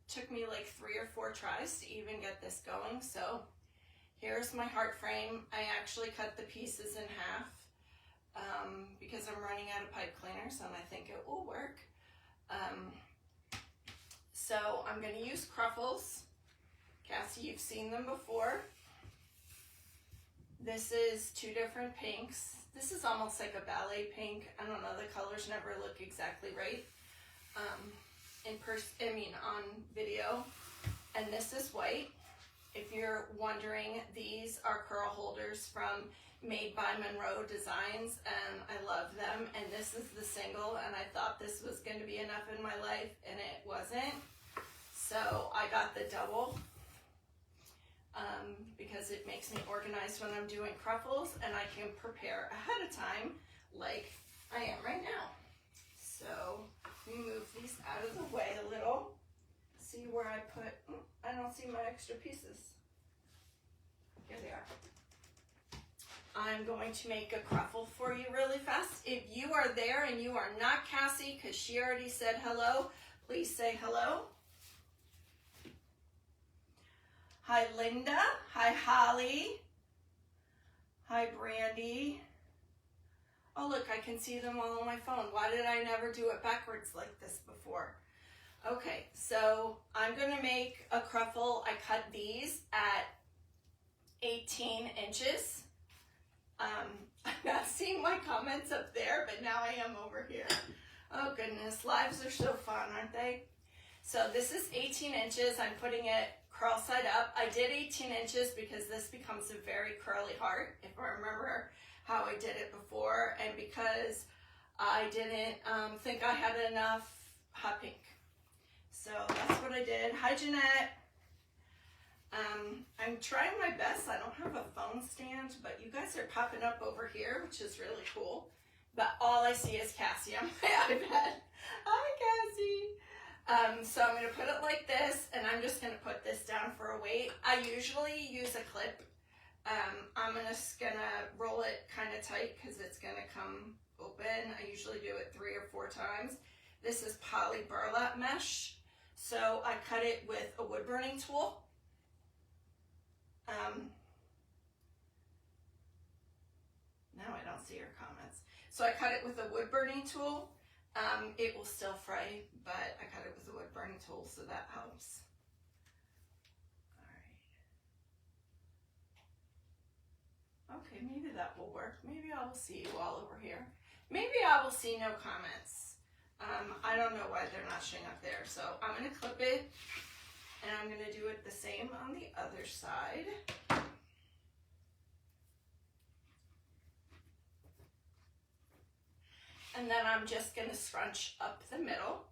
took me like 3 or 4 tries to even get this going. So here's my heart frame. I actually cut the pieces in half because I'm running out of pipe cleaners and I think it will work. So I'm going to use cruffles. Cassie, you've seen them before. This is 2 different pinks. This is almost like a ballet pink. I don't know, the colors never look exactly right on video. And this is white. If you're wondering, these are curl holders from Made by Monroe Designs, and I love them. And this is the single, and I thought this was going to be enough in my life, and it wasn't. So I got the double because it makes me organized when I'm doing cruffles, and I can prepare ahead of time like I am right now. So let me move these out of the way a little. See where I put, I don't see my extra pieces. Here they are. I'm going to make a cruffle for you really fast. If you are there and you are not Cassie, because she already said hello, please say hello. Hi, Linda. Hi, Holly. Hi, Brandy. Oh, look, I can see them all on my phone. Why did I never do it backwards like this before? Okay, so I'm going to make a cruffle. I cut these at 18 inches. I'm not seeing my comments up there, but now I am over here. Oh, goodness. Lives are so fun, aren't they? So this is 18 inches. I'm putting it curl side up. I did 18 inches because this becomes a very curly heart, if I remember how I did it before, and because I didn't think I had enough hot pink. So that's what I did. Hi, Jeanette. I'm trying my best. I don't have a phone stand, but you guys are popping up over here, which is really cool. But all I see is Cassie on my iPad. Hi, Cassie. So I'm going to put it like this, and I'm just going to put this down for a weight. I usually use a clip. I'm just going to roll it kind of tight because it's going to come open. I usually do it 3 or 4 times. This is poly burlap mesh. So I cut it with a wood burning tool. Now I don't see your comments. So I cut it with a wood burning tool. It will still fray, but I cut it with a wood burning tool, so that helps. All right. Okay, maybe that will work. Maybe I will see you all over here. Maybe I will see no comments. I don't know why they're not showing up there. So I'm going to clip it, and I'm going to do it the same on the other side. And then I'm just going to scrunch up the middle.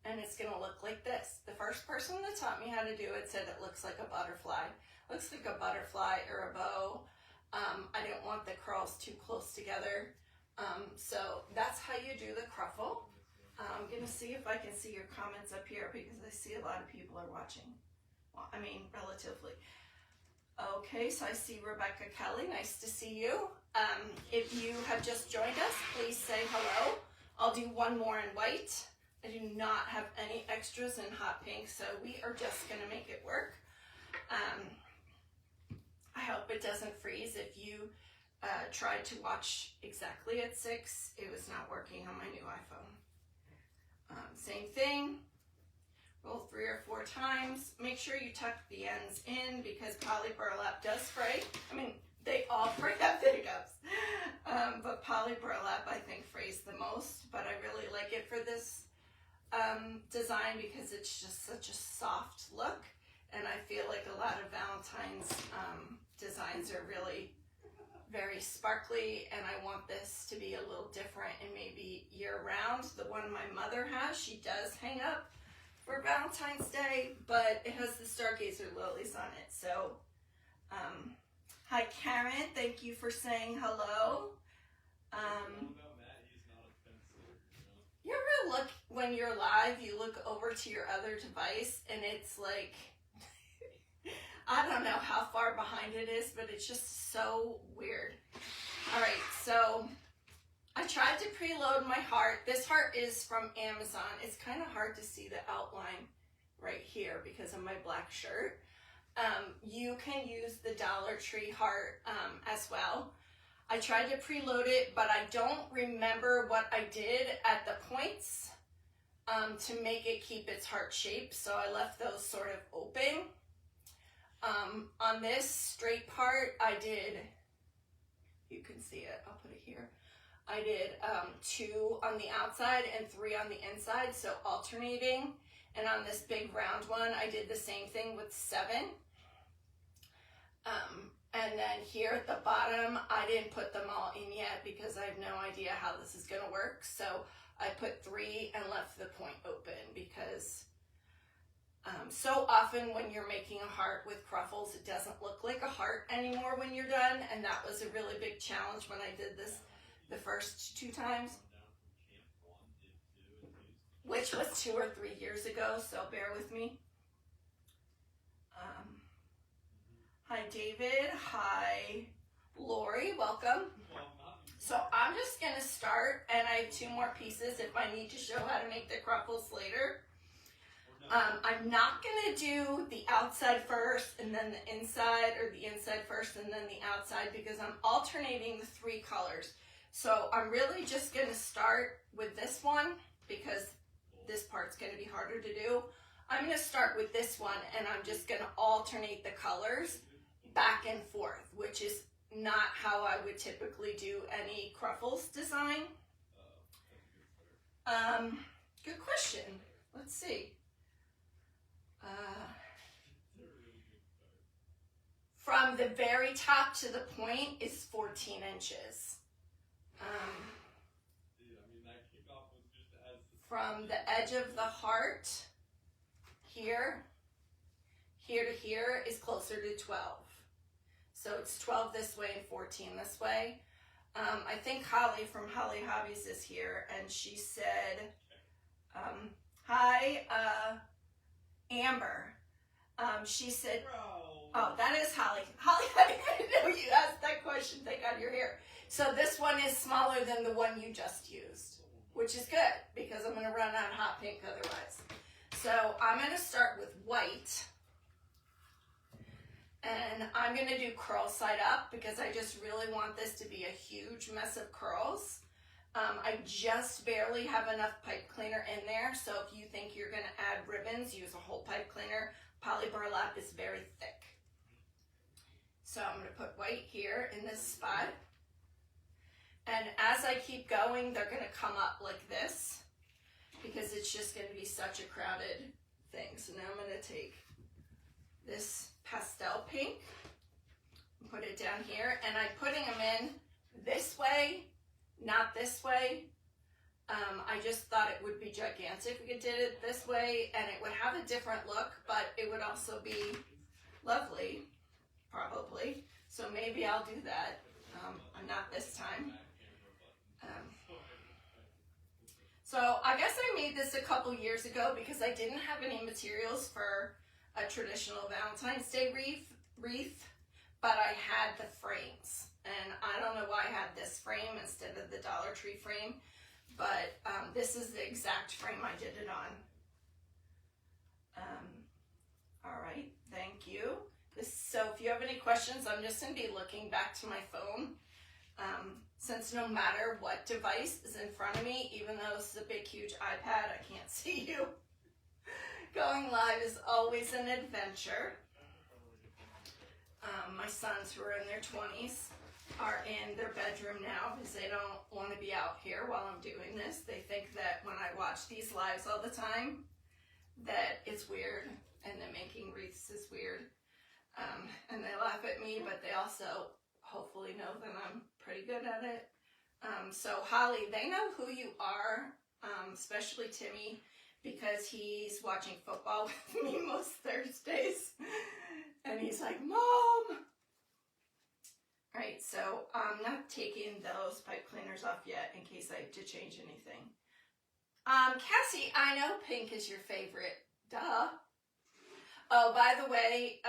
And it's going to look like this. The first person that taught me how to do it said it looks like a butterfly. Looks like a butterfly or a bow. I didn't want the curls too close together. So that's how you do the cruffle. I'm going to see if I can see your comments up here because I see a lot of people are watching. Well, I mean, relatively. Okay, so I see Rebecca Kelly. Nice to see you. If you have just joined us, please say hello. I'll do one more in white. I do not have any extras in hot pink, so we are just going to make it work. I hope it doesn't freeze. If you tried to watch exactly at 6, it was not working on my new iPhone. Same thing. Roll 3 or 4 times. Make sure you tuck the ends in because poly burlap does fray. I mean, they all fray at hiccups. But poly burlap, I think, frays the most. But I really like it for this design because it's just such a soft look. And I feel like a lot of Valentine's designs are really very sparkly, and I want this to be a little different and maybe year-round. The one my mother has, she does hang up for Valentine's Day, but it has the stargazer lilies on it. So, hi Karen, thank you for saying hello. You ever look, when you're live, you look over to your other device, and it's like, I don't know how far behind it is, but it's just so weird. All right, so I tried to preload my heart. This heart is from Amazon. It's kind of hard to see the outline right here because of my black shirt. You can use the Dollar Tree heart as well. I tried to preload it, but I don't remember what I did at the points to make it keep its heart shape, so I left those sort of open. On this straight part, I did, you can see it, I'll put it here. I did 2 on the outside and 3 on the inside, so alternating. And on this big round one, I did the same thing with 7. And then here at the bottom, I didn't put them all in yet because I have no idea how this is gonna work. So I put 3 and left the point open because so often when you're making a heart with cruffles, it doesn't look like a heart anymore when you're done. And that was a really big challenge when I did this the first 2 times, which was 2 or 3 years ago, so bear with me. Hi David, hi Lori, welcome. So I'm just gonna start, and I have 2 more pieces if I need to show how to make the cruffles later. I'm not gonna do the outside first and then the inside, or the inside first and then the outside, because I'm alternating the 3 colors. So I'm really just gonna start with this one because this part's gonna be harder to do. I'm gonna start with this one and I'm just gonna alternate the colors back and forth, which is not how I would typically do any cruffles design. Good question. Let's see. From the very top to the point is 14 inches. From the edge of the heart, here to here is closer to 12. So it's 12 this way and 14 this way. I think Holly from Holly Hobbies is here, and she said, hi, Amber. She said, oh, that is Holly. Holly, I didn't know you asked that question. Thank God you're here. So this one is smaller than the one you just used, which is good because I'm going to run out of hot pink otherwise. So I'm going to start with white. And I'm going to do curl side up because I just really want this to be a huge mess of curls. I just barely have enough pipe cleaner in there, so if you think you're going to add ribbons, use a whole pipe cleaner. Poly burlap is very thick. So I'm going to put white here in this spot. And as I keep going, they're going to come up like this because it's just going to be such a crowded thing. So now I'm going to take this pastel pink and put it down here, and I'm putting them in this way, not this way. I just thought it would be gigantic if we did it this way, and it would have a different look, but it would also be lovely, probably. So maybe I'll do that. Not this time. So I guess I made this a couple years ago because I didn't have any materials for a traditional Valentine's Day wreath, but I had the frames. And I don't know why I had this frame instead of the Dollar Tree frame, but this is the exact frame I did it on. All right, thank you. So if you have any questions, I'm just going to be looking back to my phone. Since no matter what device is in front of me, even though this is a big, huge iPad, I can't see you. Going live is always an adventure. My sons, who are in their 20s, are in their bedroom now because they don't want to be out here while I'm doing this. They think that when I watch these lives all the time, that it's weird and that making wreaths is weird. And they laugh at me, but they also hopefully know that I'm pretty good at it. So Holly, they know who you are, especially Timmy, because he's watching football with me most Thursdays. And he's like, Mom! Alright, so I'm not taking those pipe cleaners off yet in case I have to change anything. Cassie, I know pink is your favorite. Duh. Oh, by the way,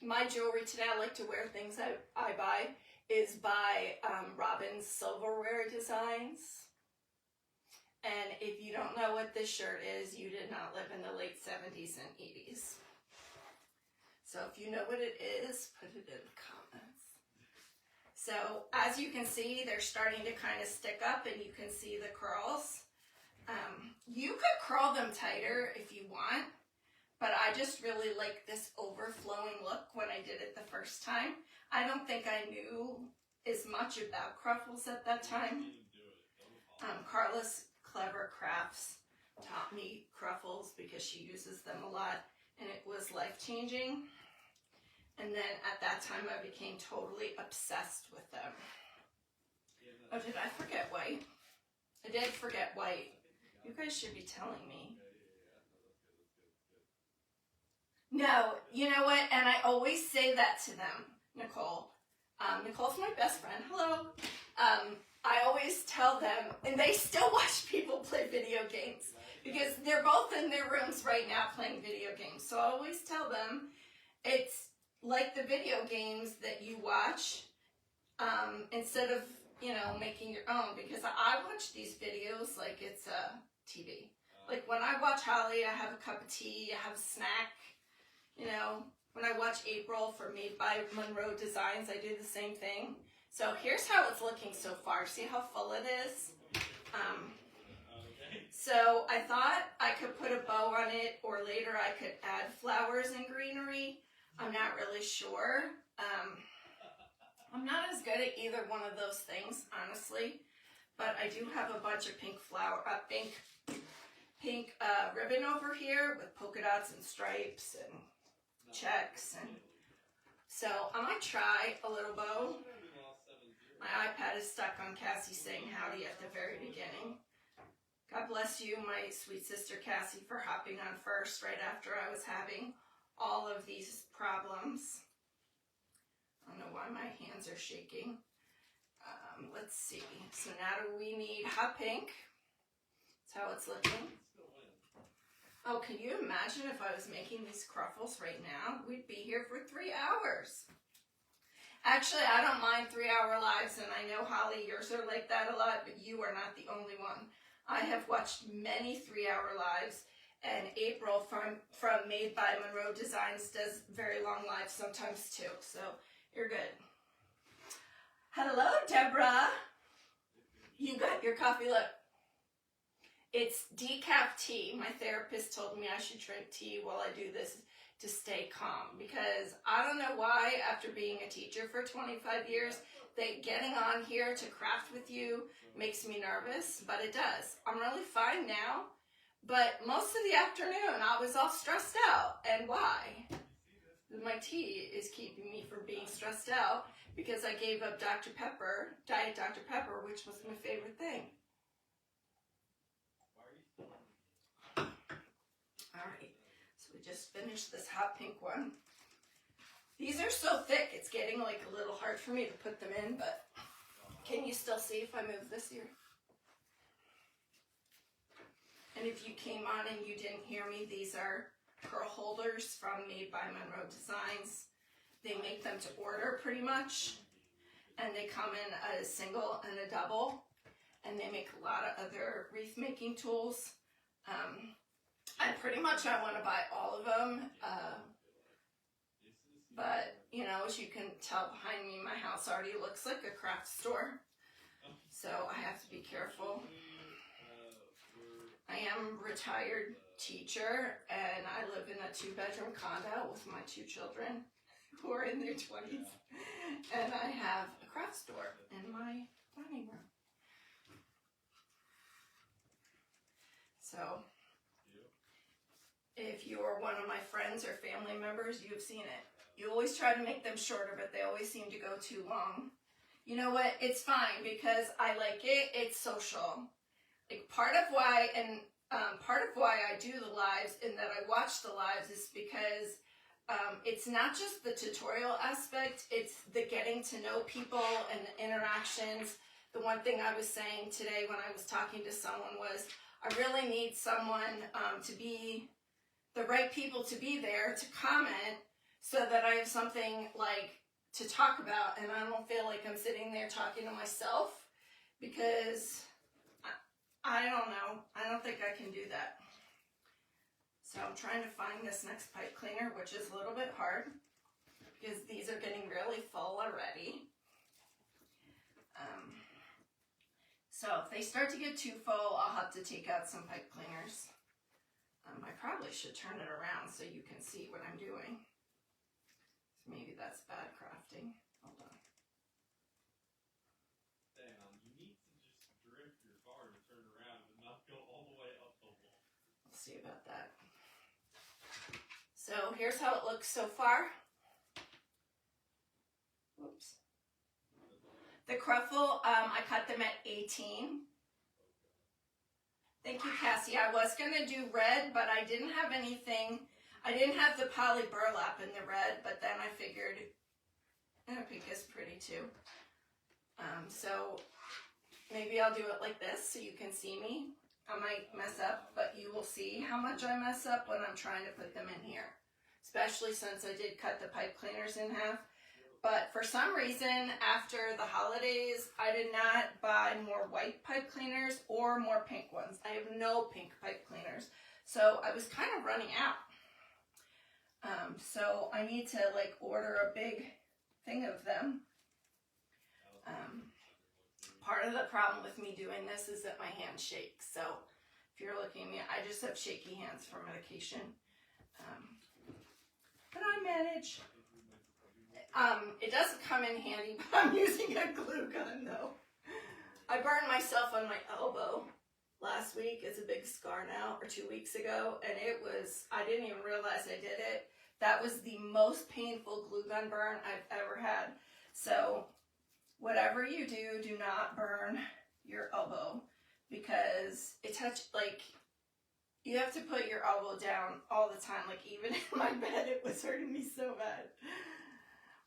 my jewelry today, I like to wear things I buy. is by Robin's Silverware Designs. And if you don't know what this shirt is, you did not live in the late 70s and 80s. So if you know what it is, put it in the comments. So as you can see, they're starting to kind of stick up and you can see the curls. You could curl them tighter if you want, but I just really like this overflowing look when I did it the first time. I don't think I knew as much about cruffles at that time. Carla's Clever Crafts taught me cruffles because she uses them a lot, and it was life-changing. And then at that time I became totally obsessed with them. Oh, did I forget white? I did forget white. You guys should be telling me. No, you know what? And I always say that to them, Nicole. Nicole's my best friend. Hello. I always tell them, and they still watch people play video games because they're both in their rooms right now playing video games. So I always tell them it's like the video games that you watch instead of, you know, making your own, because I watch these videos like it's a TV. Like when I watch Holly, I have a cup of tea, I have a snack. You know, when I watch April for Made by Monroe Designs, I do the same thing. So here's how it's looking so far. See how full it is? So I thought I could put a bow on it, or later I could add flowers and greenery. I'm not really sure. I'm not as good at either one of those things, honestly. But I do have a bunch of pink ribbon over here with polka dots and stripes and checks. And so I might try a little bow. My iPad is stuck on Cassie saying howdy at the very beginning. God bless you, my sweet sister Cassie, for hopping on first right after I was having all of these problems. I don't know why my hands are shaking. Let's see. So now we need hot pink. That's how it's looking. Oh, can you imagine if I was making these cruffles right now? We'd be here for 3 hours. Actually, I don't mind 3-hour lives, and I know, Holly, yours are like that a lot, but you are not the only one. I have watched many 3-hour lives, and April from Made by Monroe Designs does very long lives sometimes too, so you're good. Hello, Deborah. You got your coffee, look. It's decaf tea. My therapist told me I should drink tea while I do this to stay calm, because I don't know why, after being a teacher for 25 years, that getting on here to craft with you makes me nervous, but it does. I'm really fine now, but most of the afternoon I was all stressed out. And why? My tea is keeping me from being stressed out because I gave up Dr. Pepper, Diet Dr. Pepper, which was my favorite thing. Alright, so we just finished this hot pink one. These are so thick, it's getting like a little hard for me to put them in, but can you still see if I move this here? And if you came on and you didn't hear me, these are curl holders from Made by Monroe Designs. They make them to order pretty much, and they come in a single and a double, and they make a lot of other wreath making tools. And pretty much I want to buy all of them, but you know, as you can tell behind me, my house already looks like a craft store, so I have to be careful. I am a retired teacher, and I live in a 2-bedroom condo with my 2 children who are in their 20s, and I have a craft store in my dining room. So if you're one of my friends or family members, you've seen it. You always try to make them shorter, but they always seem to go too long. You know what? It's fine because I like it. It's social. Like part of why I do the lives and that I watch the lives is because it's not just the tutorial aspect. It's the getting to know people and the interactions. The one thing I was saying today when I was talking to someone was I really need someone to be the right people to be there to comment so that I have something like to talk about, and I don't feel like I'm sitting there talking to myself because I don't know. I don't think I can do that. So I'm trying to find this next pipe cleaner, which is a little bit hard because these are getting really full already. So if they start to get too full, I'll have to take out some pipe cleaners. I probably should turn it around so you can see what I'm doing. Maybe that's bad crafting. Hold on. Damn, you need to just drift your car to turn around and not go all the way up the wall. We'll see about that. So here's how it looks so far. Whoops. The cruffle, I cut them at 18. Thank you, Cassie. I was going to do red, but I didn't have anything. I didn't have the poly burlap in the red, but then I figured pink is pretty too. So maybe I'll do it like this so you can see me. I might mess up, but you will see how much I mess up when I'm trying to put them in here. Especially since I did cut the pipe cleaners in half. But for some reason, after the holidays, I did not buy more white pipe cleaners or more pink ones. I have no pink pipe cleaners. So I was kind of running out. So I need to like order a big thing of them. Part of the problem with me doing this is that my hands shake. So if you're looking at me, I just have shaky hands from medication. But I manage. It doesn't come in handy, but I'm using a glue gun though. I burned myself on my elbow last week. It's a big scar now, or 2 weeks ago, and it was, I didn't even realize I did it. That was the most painful glue gun burn I've ever had. So whatever you do, do not burn your elbow because it touched, like, you have to put your elbow down all the time. Like even in my bed, it was hurting me so bad.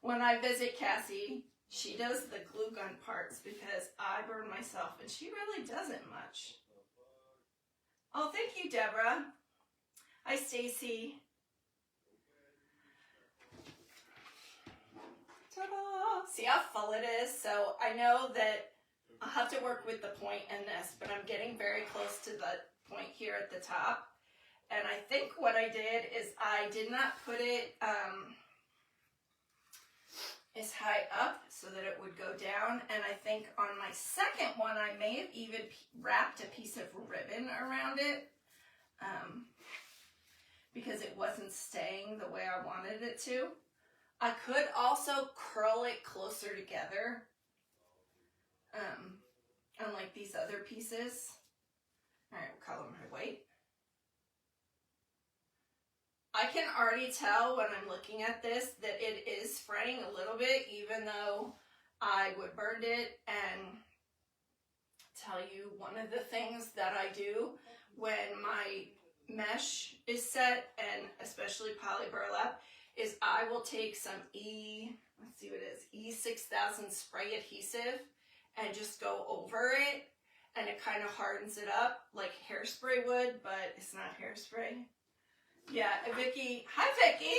When I visit Cassie, she does the glue gun parts because I burn myself and she really doesn't much. Oh, thank you, Deborah. Hi, Stacy. Ta-da! See how full it is? So I know that I'll have to work with the point in this, but I'm getting very close to the point here at the top. And I think what I did is I did not put it as high up so that it would go down. And I think on my second one, I may have even wrapped a piece of ribbon around it because it wasn't staying the way I wanted it to. I could also curl it closer together unlike these other pieces. All right, we'll color my white. I can already tell when I'm looking at this that it is fraying a little bit, even though I wood burned it. And tell you one of the things that I do when my mesh is set, and especially poly burlap, is I will take some let's see what it is, E6000 spray adhesive and just go over it, and it kind of hardens it up like hairspray would, but it's not hairspray. Yeah, Vicky. Hi, Vicky.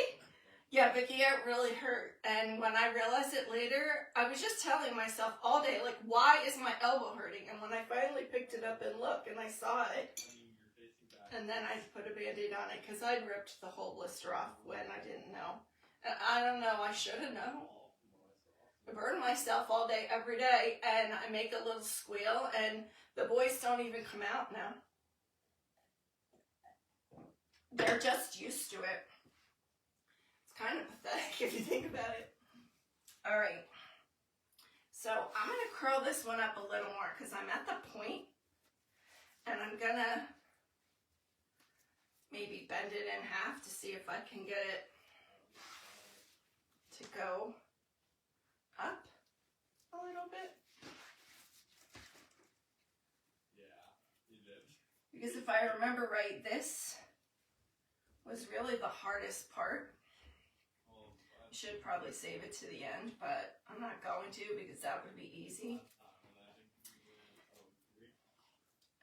Yeah, Vicky, it really hurt. And when I realized it later, I was just telling myself all day, like, why is my elbow hurting? And when I finally picked it up and looked and I saw it, and then I put a Band-Aid on it because I'd ripped the whole blister off when I didn't know. And I don't know, I should have known. I burn myself all day, every day, and I make a little squeal, and the boys don't even come out now. They're just used to it. It's kind of pathetic if you think about it. All right. So I'm going to curl this one up a little more because I'm at the point, and I'm going to maybe bend it in half to see if I can get it to go up a little bit. Yeah, you did. Because if I remember right, this was really the hardest part. I should probably save it to the end, but I'm not going to because that would be easy.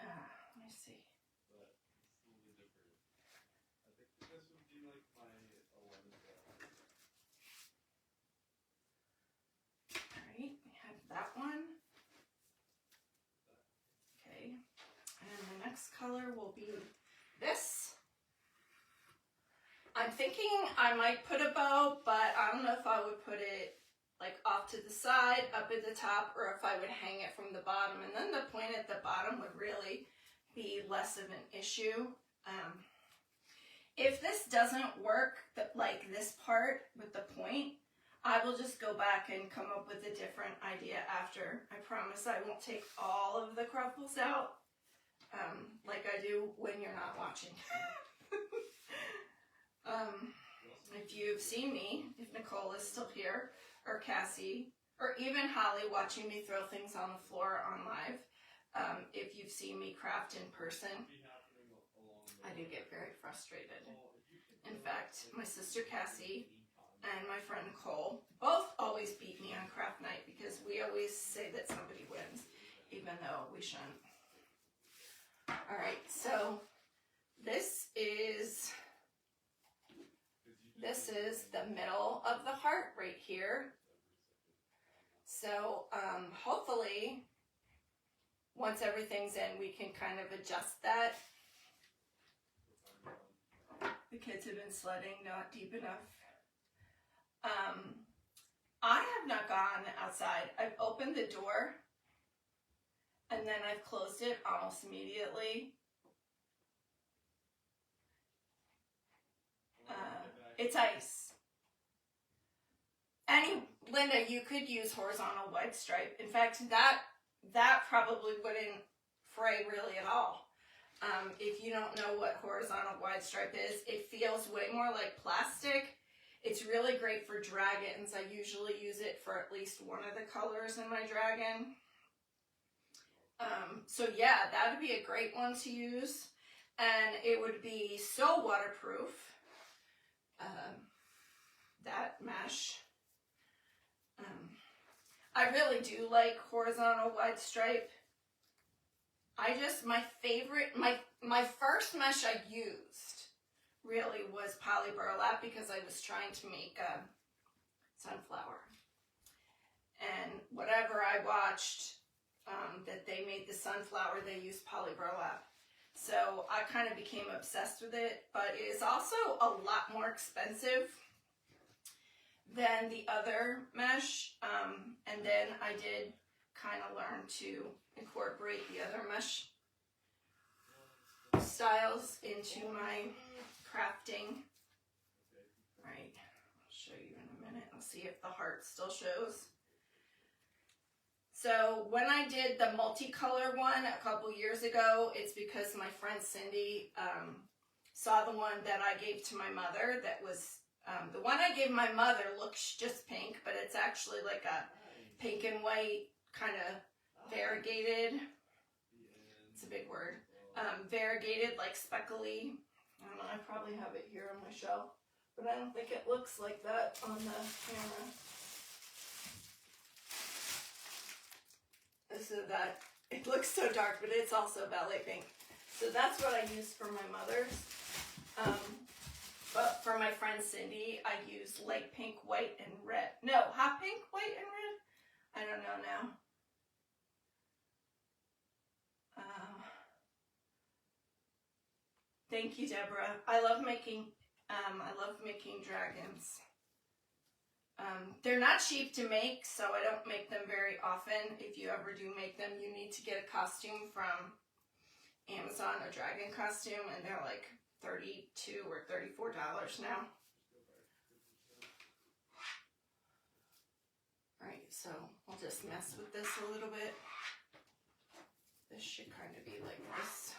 Let me see. color will be this. I'm thinking I might put a bow, but I don't know if I would put it like off to the side, up at the top, or if I would hang it from the bottom. And then the point at the bottom would really be less of an issue. If this doesn't work, like this part with the point, I will just go back and come up with a different idea after. I promise I won't take all of the cruffles out, like I do when you're not watching. If you've seen me, if Nicole is still here, or Cassie, or even Holly watching me throw things on the floor on live, if you've seen me craft in person, I do get very frustrated. In fact, my sister Cassie and my friend Nicole both always beat me on craft night because we always say that somebody wins, even though we shouldn't. Alright, so this is the middle of the heart right here. So hopefully once everything's in, we can kind of adjust that. The kids have been sledding, not deep enough. I have not gone outside. I've opened the door and then I've closed it almost immediately. It's ice. Linda, you could use horizontal wide stripe. In fact, that probably wouldn't fray really at all. If you don't know what horizontal wide stripe is, it feels way more like plastic. It's really great for dragons. I usually use it for at least one of the colors in my dragon. So yeah, that would be a great one to use. And it would be so waterproof. That mesh. I really do like horizontal wide stripe. My first mesh I used really was poly burlap because I was trying to make a sunflower. And whatever I watched that they made the sunflower, they used poly burlap. So I kind of became obsessed with it, but it is also a lot more expensive than the other mesh. And then I did kind of learn to incorporate the other mesh styles into my crafting. Right, I'll show you in a minute. I'll see if the heart still shows. So when I did the multicolor one a couple years ago, it's because my friend Cindy saw the one that I gave to my mother. That was the one I gave my mother looks just pink, but it's actually like a pink and white kind of variegated. It's a big word. Variegated, like speckly. I don't know, I probably have it here on my shelf, but I don't think it looks like that on the camera. So that, it looks so dark, but it's also ballet pink. So that's what I used for my mother's. But for my friend Cindy, I used light pink, white, and red. No, hot pink, white, and red? I don't know now. Thank you, Deborah. I love making dragons. They're not cheap to make, so I don't make them very often. If you ever do make them, you need to get a costume from Amazon, a dragon costume, and they're like $32 or $34 now. Alright, so we'll just mess with this a little bit. This should kind of be like this.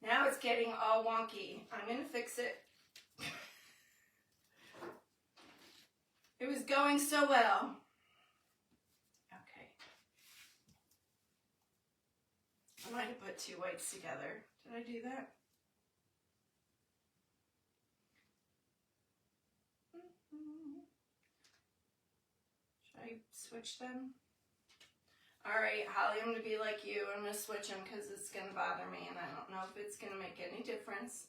Now it's getting all wonky. I'm going to fix it. It was going so well. Okay. I might have put two whites together. Did I do that? Should I switch them? Alright, Holly, I'm going to be like you. I'm going to switch them because it's going to bother me, and I don't know if it's going to make any difference.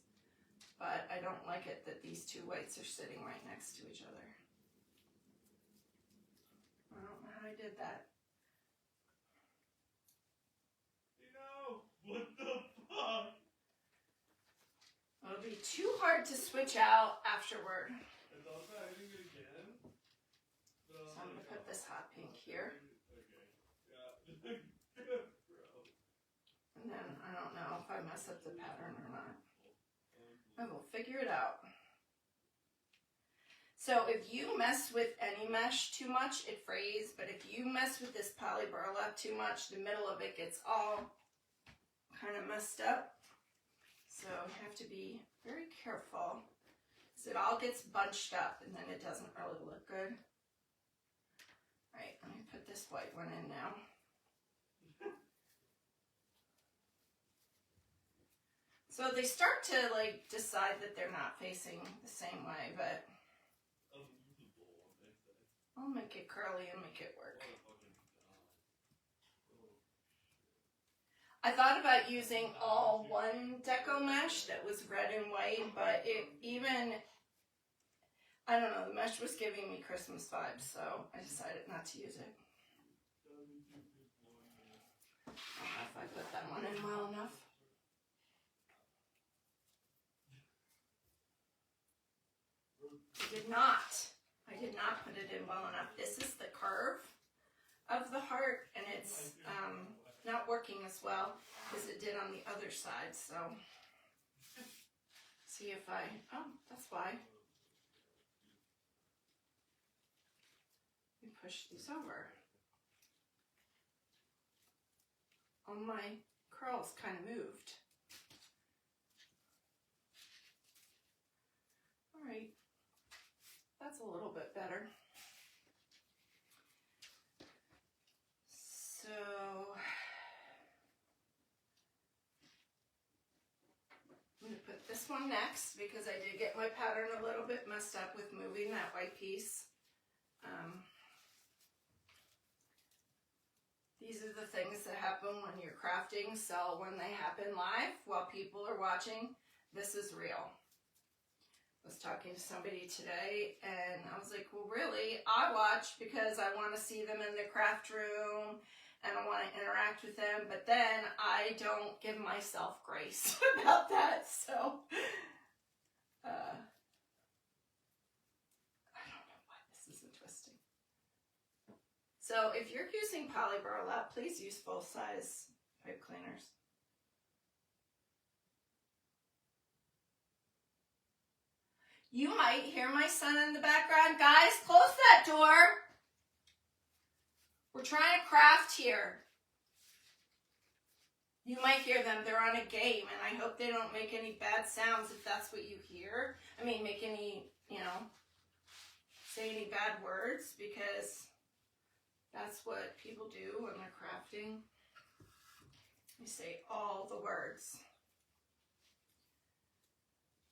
but I don't like it that these two whites are sitting right next to each other. I don't know how I did that. What the fuck? It'll be too hard to switch out afterward. I thought about hitting it again. So I'm going to put this hot pink here. Okay. Yeah. And then I don't know if I mess up the pattern or not. I will figure it out. So if you mess with any mesh too much, it frays. But if you mess with this poly burlap too much, the middle of it gets all kind of messed up. So you have to be very careful because it all gets bunched up and then it doesn't really look good. All right, let me put this white one in now. So they start to like decide that they're not facing the same way, but I'll make it curly and make it work. I thought about using all one deco mesh that was red and white, but it even, I don't know, the mesh was giving me Christmas vibes, so I decided not to use it. I don't know if I put that one in well enough. I did not put it in well enough. This is the curve of the heart, and it's not working as well as it did on the other side, so see if I, oh, that's why. Let me push these over. All my curls kind of moved. All right, that's a little bit better. So I'm going to put this one next because I did get my pattern a little bit messed up with moving that white piece. These are the things that happen when you're crafting, so when they happen live while people are watching, this is real. I was talking to somebody today and I was like, well, really, I watch because I want to see them in the craft room and I want to interact with them, but then I don't give myself grace about that, so I don't know why this isn't twisting. So if you're using poly burlap, please use full-size pipe cleaners. You might hear my son in the background. Guys, close that door. We're trying to craft here. You might hear them. They're on a game, and I hope they don't make any bad sounds if that's what you hear. I mean, make any, say any bad words, because that's what people do when they're crafting. You say all the words.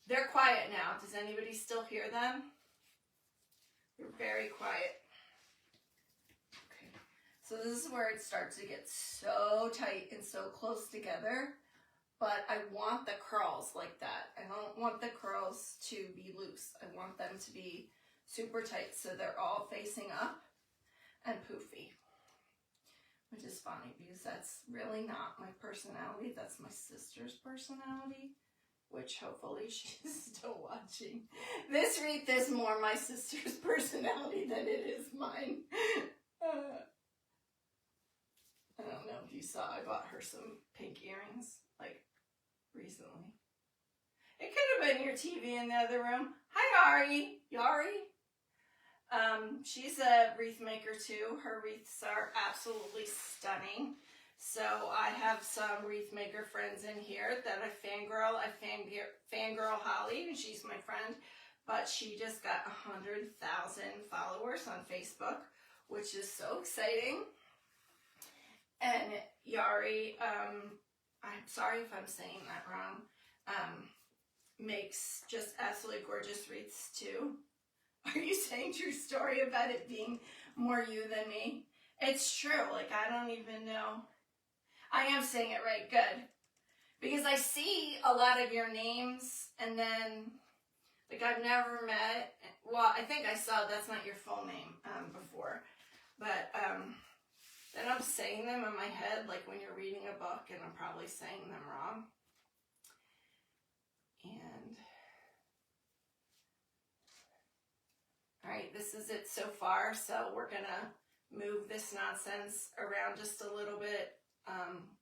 They're quiet now. Does anybody still hear them? They're very quiet. Okay. So this is where it starts to get so tight and so close together. But I want the curls like that. I don't want the curls to be loose. I want them to be super tight so they're all facing up and poofy. Which is funny because that's really not my personality. That's my sister's personality. Which hopefully she's still watching. This wreath is more my sister's personality than it is mine. I don't know if you saw, I bought her some pink earrings, like, recently. It could have been your TV in the other room. Hi, Yari. She's a wreath maker too. Her wreaths are absolutely stunning. So I have some wreath maker friends in here that I fangirl. I fangirl Holly, and she's my friend. But she just got 100,000 followers on Facebook, which is so exciting. And Yari, I'm sorry if I'm saying that wrong, makes just absolutely gorgeous wreaths too. Are you saying true story about it being more you than me? It's true. Like, I don't even know. I am saying it right. Good. Because I see a lot of your names, and then, like, I've never met, well, I think I saw that's not your full name before, but then I'm saying them in my head, like when you're reading a book, and I'm probably saying them wrong. And, all right, this is it so far, so we're gonna move this nonsense around just a little bit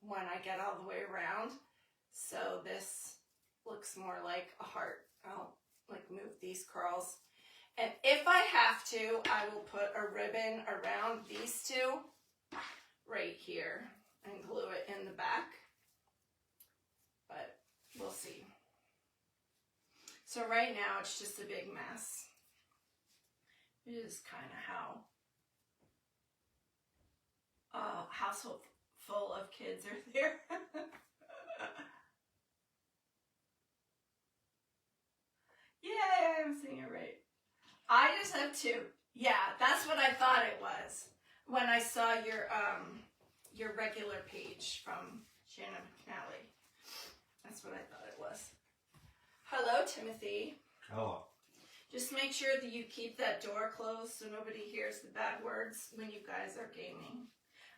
when I get all the way around. So this looks more like a heart. I'll like move these curls. And if I have to, I will put a ribbon around these two right here and glue it in the back. But we'll see. So right now it's just a big mess. It is kind of how a household full of kids are there. Yay, I'm saying it right. I just have two. Yeah, that's what I thought it was when I saw your regular page from Shannon McNally. That's what I thought it was. Hello, Timothy. Hello. Just make sure that you keep that door closed so nobody hears the bad words when you guys are gaming.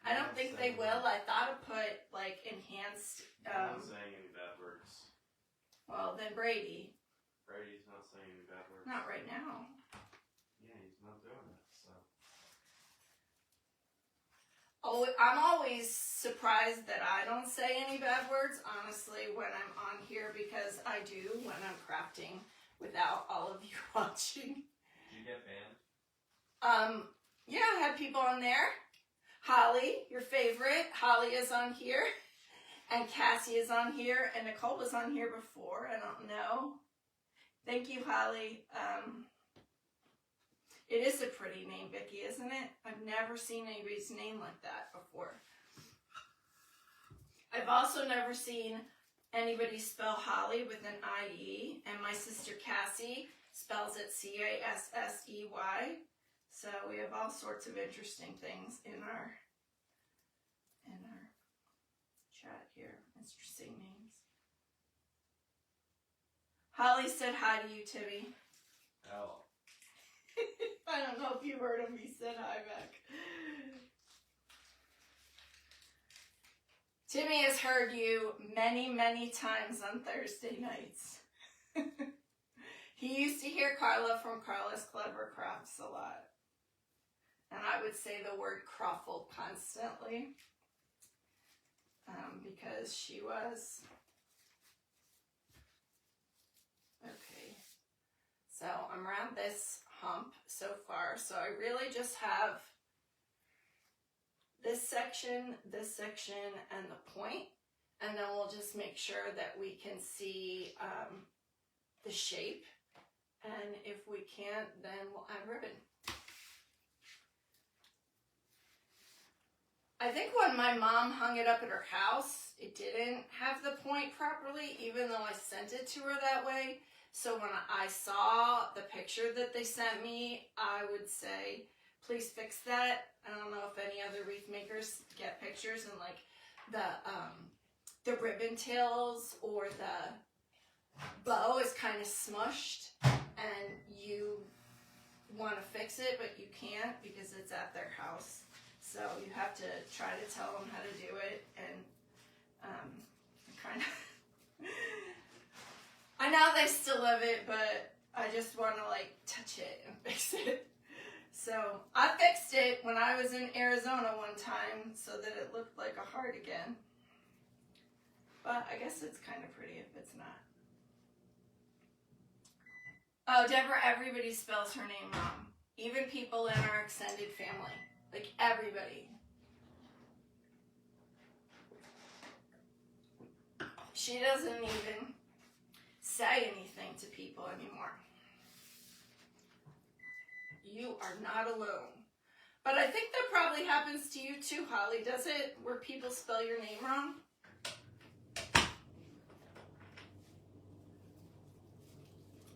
I don't think they will. I thought to put like enhanced. I'm not saying any bad words. Well, then Brady. Brady's not saying any bad words. Not right now. Yeah, he's not doing it, so. Oh, I'm always surprised that I don't say any bad words, honestly, when I'm on here, because I do when I'm crafting without all of you watching. Did you get banned? Yeah, I had people on there. Holly, your favorite. Holly is on here. And Cassie is on here. And Nicole was on here before. I don't know. Thank you, Holly. It is a pretty name, Vicky, isn't it? I've never seen anybody's name like that before. I've also never seen anybody spell Holly with an I-E. And my sister Cassie spells it C-A-S-S-E-Y. So we have all sorts of interesting things in our chat here. Interesting names. Holly said hi to you, Timmy. Hello. I don't know if you heard him. He said hi back. Timmy has heard you many, many times on Thursday nights. He used to hear Carla from Carla's Clever Crafts a lot. And I would say the word cruffle constantly. Because she was... Okay. So I'm around this hump so far. So I really just have this section, and the point. And then we'll just make sure that we can see the shape. And if we can't, then we'll add ribbon. I think when my mom hung it up at her house, it didn't have the point properly, even though I sent it to her that way. So when I saw the picture that they sent me, I would say, please fix that. I don't know if any other wreath makers get pictures and like the ribbon tails or the bow is kind of smushed and you want to fix it, but you can't because it's at their house. So you have to try to tell them how to do it, and kind of, I know they still love it, but I just want to like touch it and fix it. So I fixed it when I was in Arizona one time so that it looked like a heart again. But I guess it's kind of pretty if it's not. Oh, Deborah, everybody spells her name wrong. Even people in our extended family. Like everybody. She doesn't even say anything to people anymore. You are not alone. But I think that probably happens to you too, Holly, does it? Where people spell your name wrong?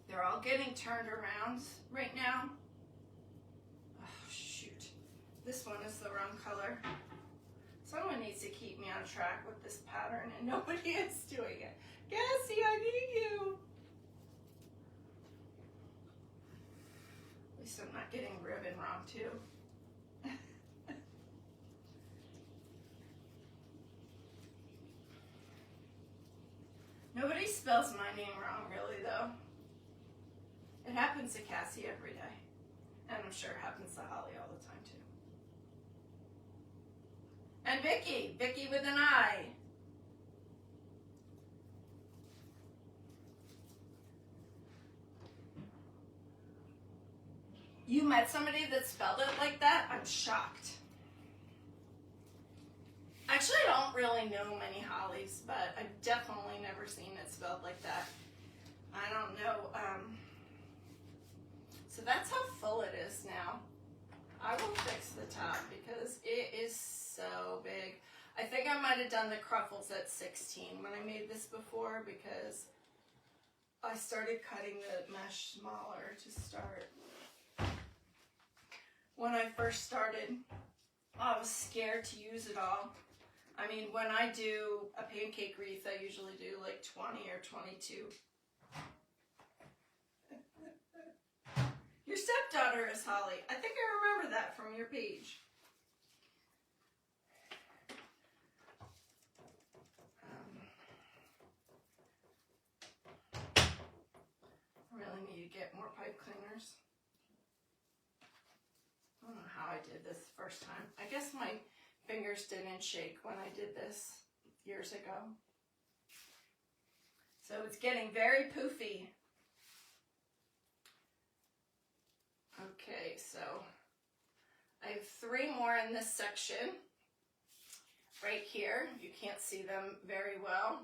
They're all getting turned around right now. Oh, shoot. This one is the wrong color. Someone needs to keep me on track with this pattern, and nobody is doing it. Cassie, I need you. At least I'm not getting ribbon wrong, too. Nobody spells my name wrong, really, though. It happens to Cassie every day. And I'm sure it happens to Holly all the time, too. And Vicky. Vicky with an I. You met somebody that spelled it like that? I'm shocked. Actually, I don't really know many Hollies, but I've definitely never seen it spelled like that. I don't know. So that's how full it is now. I will fix the top because it is so big. I think I might have done the cruffles at 16 when I made this before because I started cutting the mesh smaller to start. When I first started, I was scared to use it all. I mean, when I do a pancake wreath, I usually do like 20 or 22. Your stepdaughter is Holly. I think I remember that from your page. I really need to get more pipe cleaners. I don't know how I did this the first time. I guess my fingers didn't shake when I did this years ago. So it's getting very poofy. Okay, so I have 3 more in this section. Right here, you can't see them very well.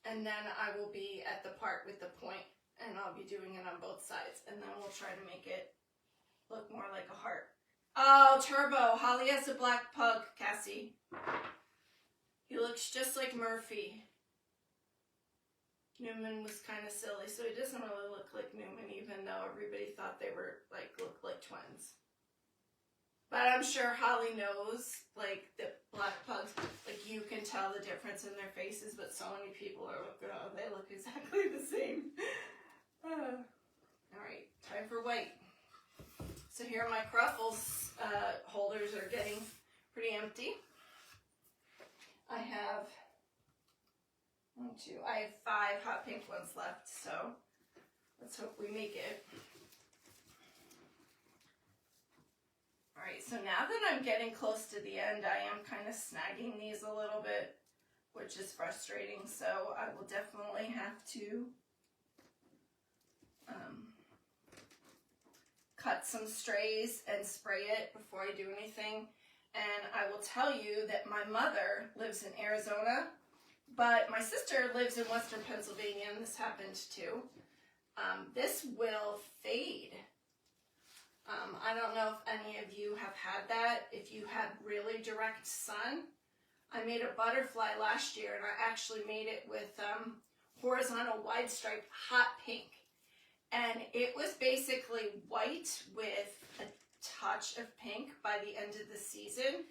And then I will be at the part with the point, and I'll be doing it on both sides. And then we'll try to make it look more like a heart. Oh, Turbo. Holly has a black pug, Cassie. He looks just like Murphy. Newman was kind of silly, so he doesn't really look like Newman, even though everybody thought they were, looked like twins. But I'm sure Holly knows, the black pugs, you can tell the difference in their faces, but so many people are looking, oh, they look exactly the same. All right, time for white. So here my cruffles holders are getting pretty empty. I have 5 hot pink ones left, so let's hope we make it. All right, so now that I'm getting close to the end, I am kind of snagging these a little bit, which is frustrating, so I will definitely have to cut some strays and spray it before I do anything. And I will tell you that my mother lives in Arizona, but my sister lives in Western Pennsylvania, and this happened too. This will fade. I don't know if any of you have had that. If you had really direct sun, I made a butterfly last year, and I actually made it with horizontal wide stripe hot pink. And it was basically white with a touch of pink by the end of the season.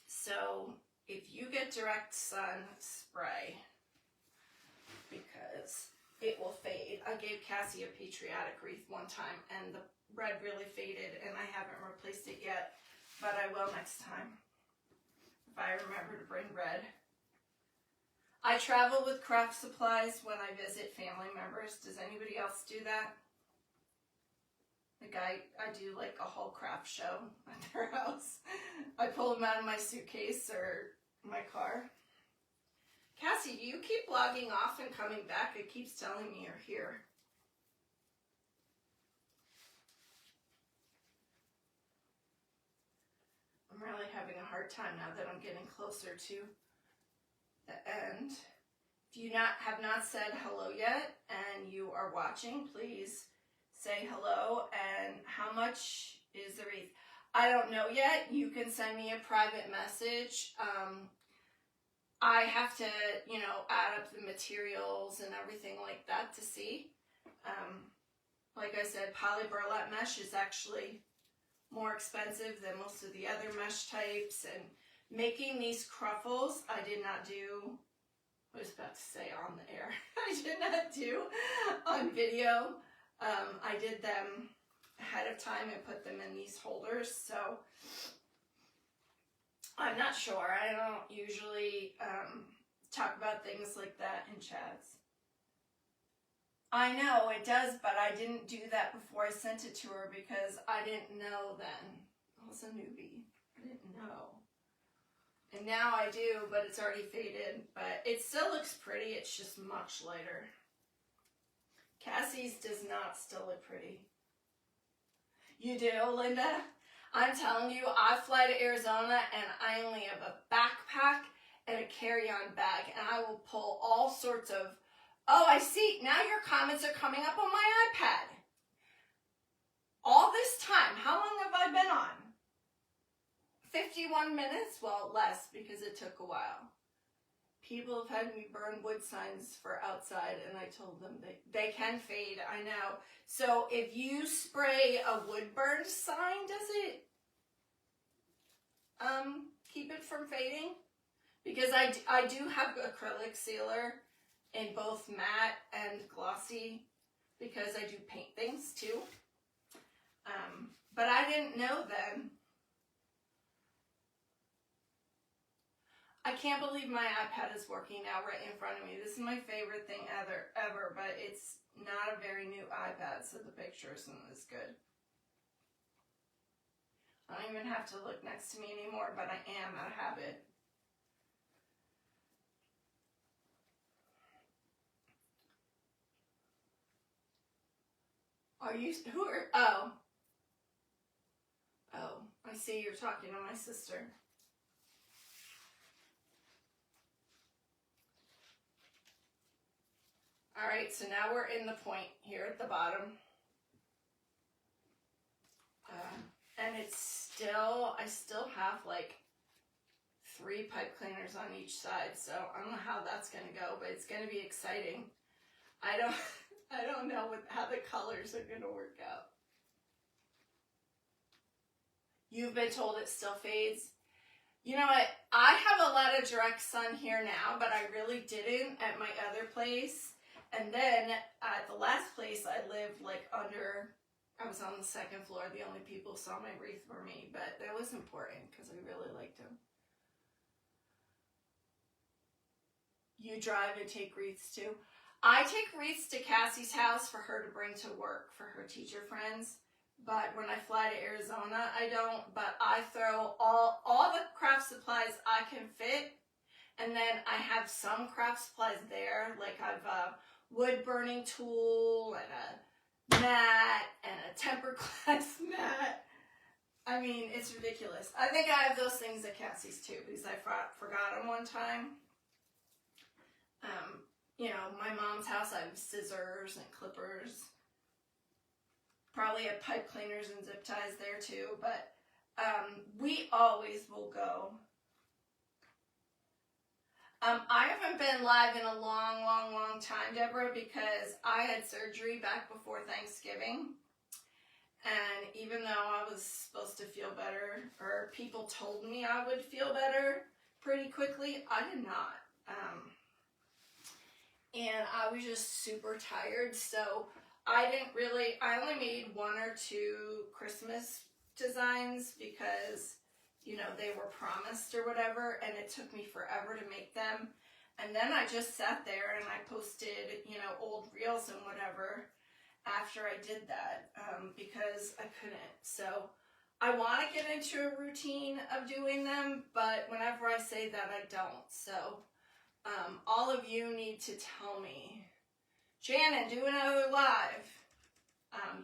So if you get direct sun, spray, because it will fade. I gave Cassie a patriotic wreath one time, and the red really faded, and I haven't replaced it yet, but I will next time, if I remember to bring red. I travel with craft supplies when I visit family members. Does anybody else do that? I do a whole craft show at their house. I pull them out of my suitcase or my car. Cassie, do you keep logging off and coming back? It keeps telling me you're here. I'm really having a hard time now that I'm getting closer to the end. If you have not said hello yet and you are watching, please say hello. And how much is the wreath? I don't know yet. You can send me a private message. I have to, add up the materials and everything like that to see. Like I said, poly burlap mesh is actually more expensive than most of the other mesh types. And making these cruffles, I did not do, I was about to say on the air, I did not do on video. I did them ahead of time and put them in these holders, so I'm not sure. I don't usually talk about things like that in chats. I know it does, but I didn't do that before I sent it to her because I didn't know then. I was a newbie. I didn't know. And now I do, but it's already faded. But it still looks pretty. It's just much lighter. Cassie's does not still look pretty. You do, Linda? I'm telling you, I fly to Arizona and I only have a backpack and a carry-on bag, and I will pull all sorts of, oh, I see, now your comments are coming up on my iPad. All this time, how long have I been on? 51 minutes? Well, less because it took a while. People have had me burn wood signs for outside, and I told them they can fade, I know. So if you spray a wood burn sign, does it keep it from fading? Because I do have acrylic sealer in both matte and glossy because I do paint things too. But I didn't know then. I can't believe my iPad is working now right in front of me. This is my favorite thing ever, but it's not a very new iPad, so the picture isn't as good. I don't even have to look next to me anymore, but I am out of habit. Are you, oh, I see you're talking to my sister. All right, so now we're in the point here at the bottom. And it's still, I still have like 3 pipe cleaners on each side, so I don't know how that's gonna go, but it's gonna be exciting. I don't know how the colors are gonna work out. You've been told it still fades. You know what? I have a lot of direct sun here now, but I really didn't at my other place. And then at the last place I lived like under, I was on the 2nd floor. The only people who saw my wreath were me, but that was important because I really liked them. You drive and take wreaths too? I take wreaths to Cassie's house for her to bring to work for her teacher friends. But when I fly to Arizona, I don't. But I throw all the craft supplies I can fit. And then I have some craft supplies there. Like I've a wood burning tool and a mat and a tempered glass mat. I mean, it's ridiculous. I think I have those things at Cassie's too because I forgot them one time. You know, my mom's house, I have scissors and clippers. Probably have pipe cleaners and zip ties there too, but we always will go. I haven't been live in a long time, Deborah, because I had surgery back before Thanksgiving. And even though I was supposed to feel better, or people told me I would feel better pretty quickly, I did not. And I was just super tired, so I only made 1 or 2 Christmas designs because, you know, they were promised or whatever, and it took me forever to make them. And then I just sat there and I posted, you know, old reels and whatever after I did that because I couldn't. So I want to get into a routine of doing them, but whenever I say that, I don't. So all of you need to tell me, Shannon, do another live.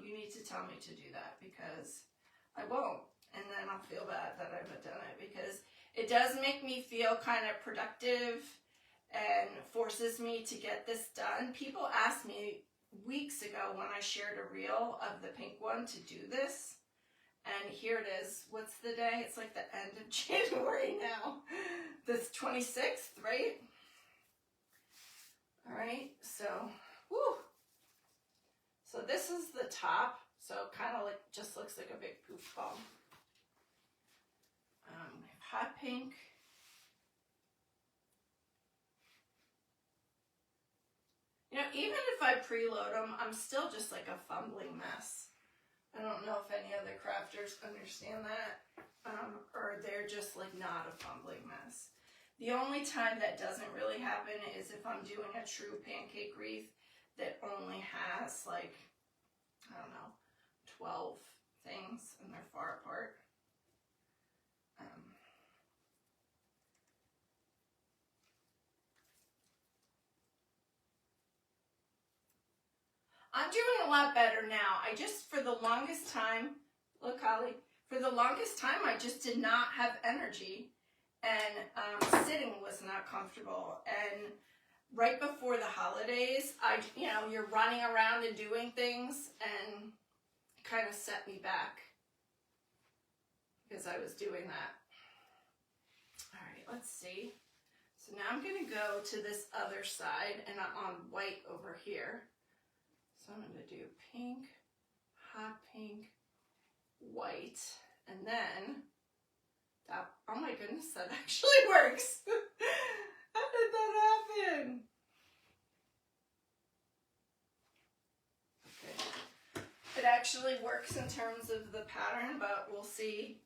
You need to tell me to do that because I won't. And then I'll feel bad that I haven't done it because it does make me feel kind of productive and forces me to get this done. People asked me weeks ago when I shared a reel of the pink one to do this. And here it is. What's the day? It's like the end of January now. This 26th, right? All right, so, woo. So this is the top. So it kind of like just looks like a big poof ball. We have hot pink. You know, even if I preload them, I'm still just like a fumbling mess. I don't know if any other crafters understand that, or they're just like not a fumbling mess. The only time that doesn't really happen is if I'm doing a true pancake wreath that only has like, I don't know, 12 things and they're far apart. I'm doing a lot better now. I just, for the longest time, look, Holly, for the longest time, I just did not have energy, and sitting was not comfortable. And right before the holidays, you're running around and doing things, and it kind of set me back because I was doing that. All right, let's see. So now I'm going to go to this other side, and I'm on white over here. So I'm going to do pink, hot pink, white, and then that, oh my goodness, that actually works. How did that happen? Okay. It actually works in terms of the pattern, but we'll see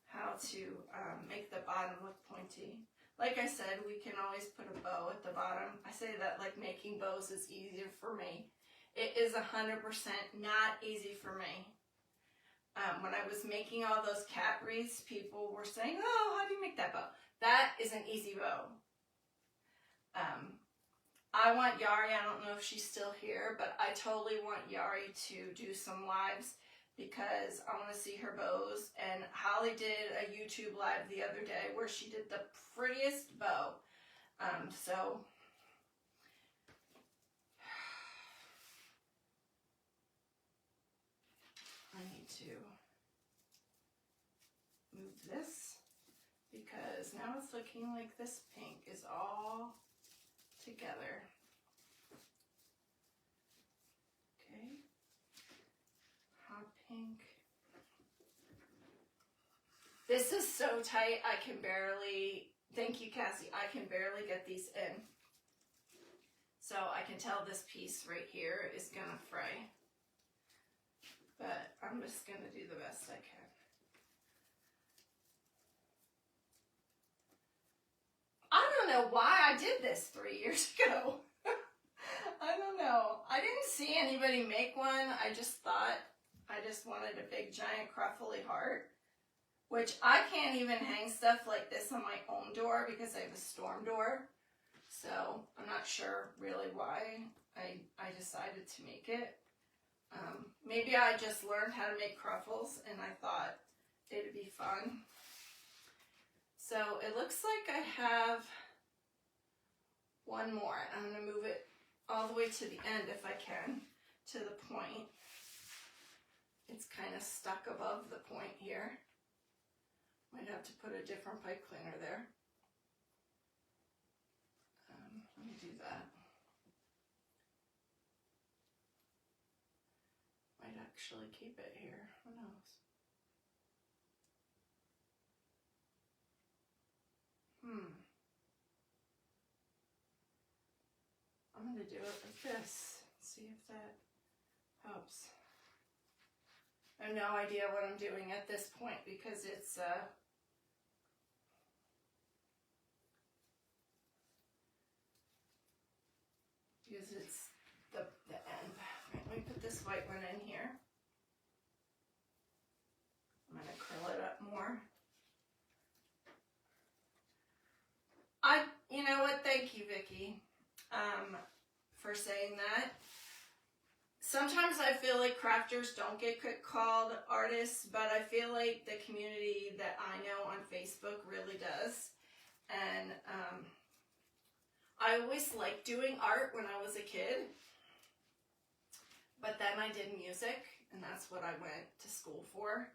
how to make the bottom look pointy. Like I said, we can always put a bow at the bottom. I say that like making bows is easier for me. It is 100% not easy for me. When I was making all those cat wreaths, people were saying, oh, how do you make that bow? That is an easy bow. I want Yari, I don't know if she's still here, but I totally want Yari to do some lives because I want to see her bows. And Holly did a YouTube live the other day where she did the prettiest bow. So I need to move this because now it's looking like this pink is all together. Okay, hot pink. This is so tight, I can barely, thank you Cassie, I can barely get these in. So I can tell this piece right here is gonna fray. But I'm just going to do the best I can. I don't know why I did this 3 years ago. I don't know. I didn't see anybody make one. I just thought I just wanted a big giant cruffly heart, which I can't even hang stuff like this on my own door because I have a storm door. So I'm not sure really why I decided to make it. Maybe I just learned how to make cruffles and I thought it'd be fun. So it looks like I have one more. I'm going to move it all the way to the end if I can, to the point. It's kind of stuck above the point here. Might have to put a different pipe cleaner there. Let me do that. Might actually keep it here. Who knows? I'm going to do it like this. See if that helps. I have no idea what I'm doing at this point because it's the end. Right, let me put this white one in here. I'm going to curl it up more. You know what? Thank you, Vicki, for saying that. Sometimes I feel like crafters don't get called artists, but I feel like the community that I know on Facebook really does. And I always liked doing art when I was a kid, but then I did music, and that's what I went to school for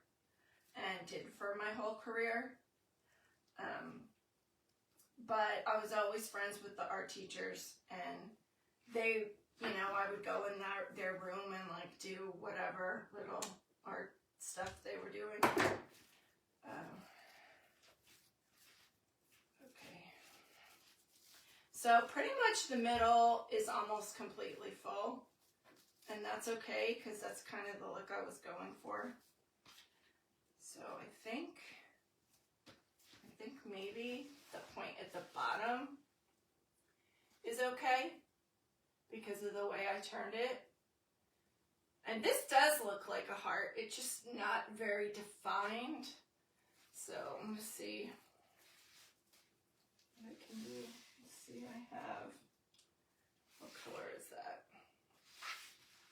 and did for my whole career. But I was always friends with the art teachers, and they, you know, I would go in their room and like do whatever little art stuff they were doing. Okay. So pretty much the middle is almost completely full. And that's okay, because that's kind of the look I was going for. So I think maybe the point at the bottom is okay because of the way I turned it. And this does look like a heart. It's just not very defined. So I'm going to see what I can do. Let's see, I have, what color is that?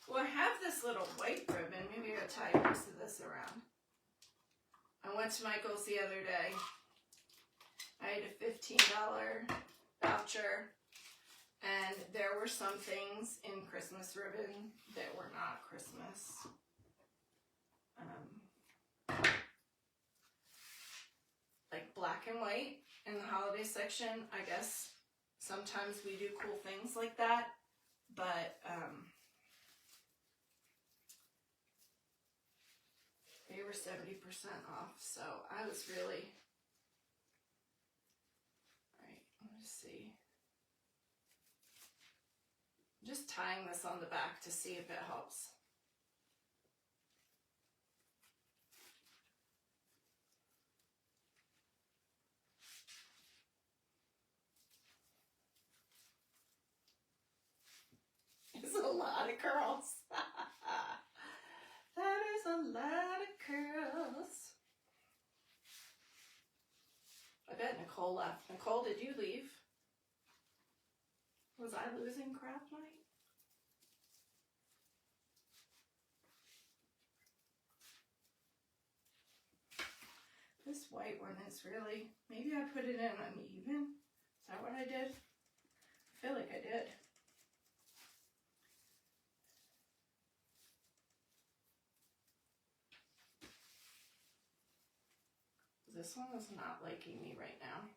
Well, I have this little white ribbon. Maybe I'll tie most of this around. I went to Michael's the other day. I had a $15 voucher, and there were some things in Christmas ribbon that were not Christmas. Like black and white in the holiday section. I guess sometimes we do cool things like that, but they were 70% off, so I was really, alright, let me see. I'm just tying this on the back to see if it helps. It's a lot of curls. That is a lot of curls. I bet Nicole left. Nicole, did you leave? Was I losing craft night? This white one is really, maybe I put it in uneven. Is that what I did? I feel like I did. This one is not liking me right now.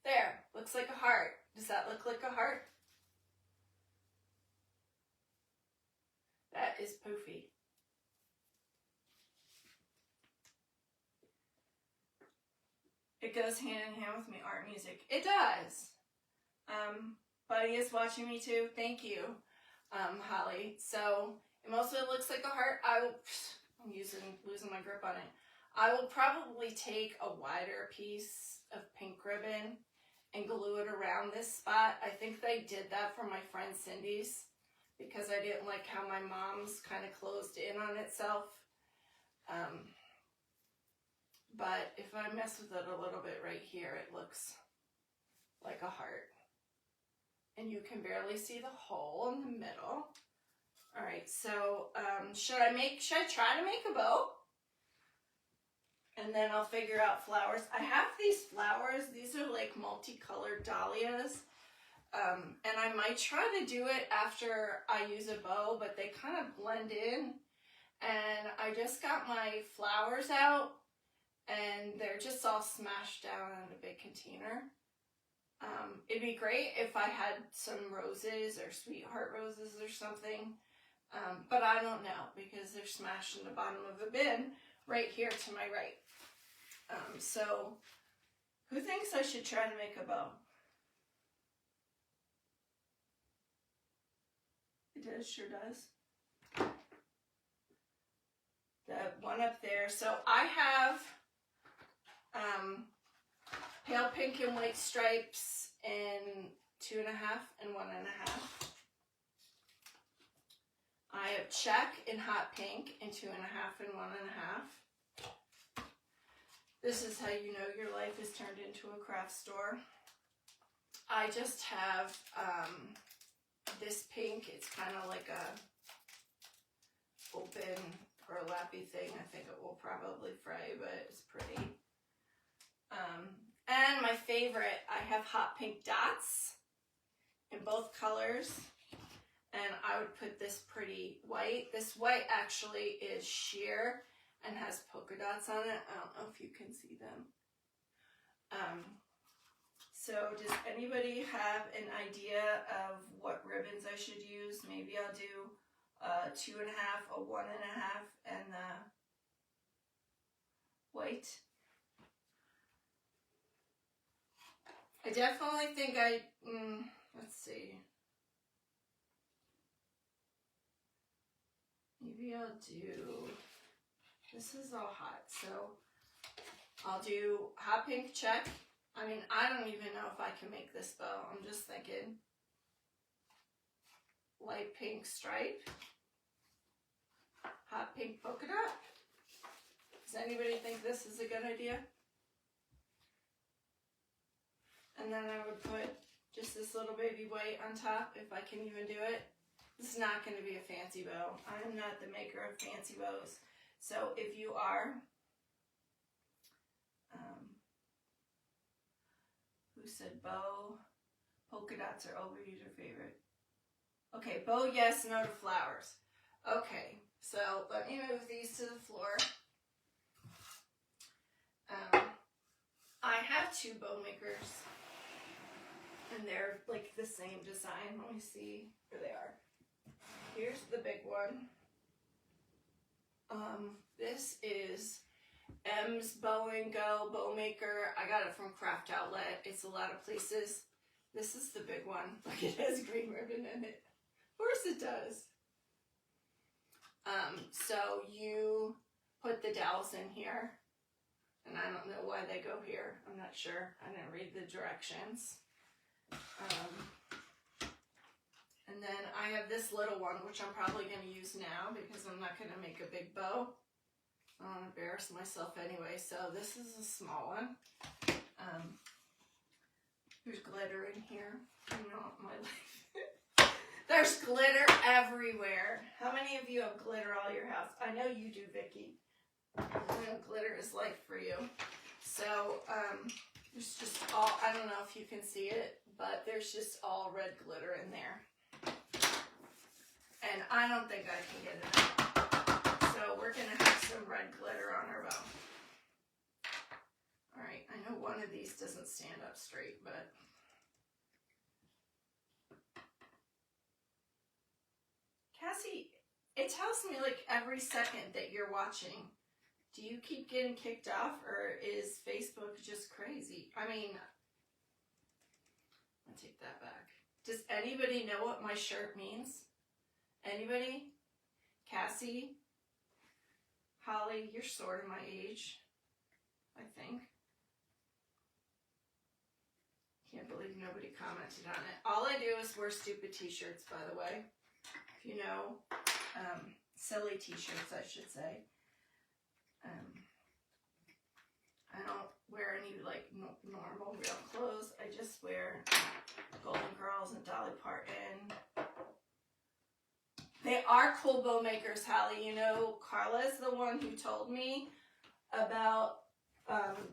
There, looks like a heart. Does that look like a heart? That is poofy. It goes hand in hand with my art music. It does. Buddy is watching me too. Thank you, Holly. So it mostly looks like a heart. I'm losing my grip on it. I will probably take a wider piece of pink ribbon and glue it around this spot. I think they did that for my friend Cindy's because I didn't like how my mom's kind of closed in on itself. But if I mess with it a little bit right here, it looks like a heart. And you can barely see the hole in the middle. All right, so should I try to make a bow? And then I'll figure out flowers. I have these flowers. These are like multicolored dahlias. And I might try to do it after I use a bow, but they kind of blend in. And I just got my flowers out, and they're just all smashed down in a big container. It'd be great if I had some roses or sweetheart roses or something, but I don't know because they're smashed in the bottom of a bin right here to my right. So who thinks I should try to make a bow? It does, sure does. The one up there. So I have pale pink and white stripes in 2.5 and 1.5. I have check in hot pink in 2.5 and 1.5. This is how you know your life is turned into a craft store. I just have this pink. It's kind of like a open burlappy thing. I think it will probably fray, but it's pretty. And my favorite, I have hot pink dots in both colors. and I would put this pretty white. This white actually is sheer and has polka dots on it. I don't know if you can see them. So does anybody have an idea of what ribbons I should use? Maybe I'll do 2.5, a 1.5, and the white. I definitely think let's see. Maybe I'll do, this is all hot, so I'll do hot pink check. I mean, I don't even know if I can make this bow. I'm just thinking light pink stripe, hot pink polka dot. Does anybody think this is a good idea? And then I would put just this little baby white on top if I can even do it. This is not going to be a fancy bow. I am not the maker of fancy bows. So if you are, who said bow? Polka dots are overused or favorite. Okay, bow yes, no to flowers. Okay, so let me move these to the floor. I have 2 bow makers, and they're like the same design. Let me see where they are. Here's the big one. This is M's Bow and Go Bow Maker. I got it from Craft Outlet. It's a lot of places. This is the big one. Like, it has green ribbon in it. Of course it does. So you put the dowels in here. And I don't know why they go here. I'm not sure. I didn't read the directions. And then I have this little one, which I'm probably going to use now because I'm not going to make a big bow. I don't want to embarrass myself anyway. So this is a small one. There's glitter in here. You know, my life. There's glitter everywhere. How many of you have glitter all your house? I know you do, Vicki. I know glitter is life for you. So there's just all, I don't know if you can see it, but there's just all red glitter in there. And I don't think I can get it out. So we're going to have some red glitter on our bow. Alright, I know one of these doesn't stand up straight, but Cassie, it tells me like every second that you're watching. Do you keep getting kicked off, or is Facebook just crazy? I mean, I'll take that back. Does anybody know what my shirt means? Anybody? Cassie? Holly, you're sort of my age, I think. Can't believe nobody commented on it. All I do is wear stupid t-shirts, by the way. If you know, silly t-shirts, I should say. I don't wear any like normal real clothes. I just wear Golden Girls and Dolly Parton. They are cool bow makers, Hallie. You know, Carla's the one who told me about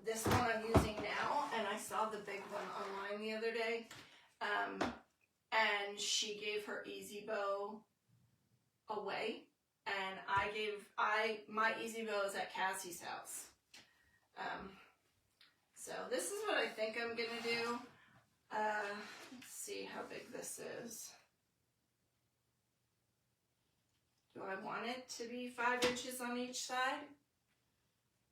this one I'm using now, and I saw the big one online the other day. And she gave her Easy Bow away. And my Easy Bow is at Cassie's house. So this is what I think I'm gonna do. Let's see how big this is. Do I want it to be 5 inches on each side?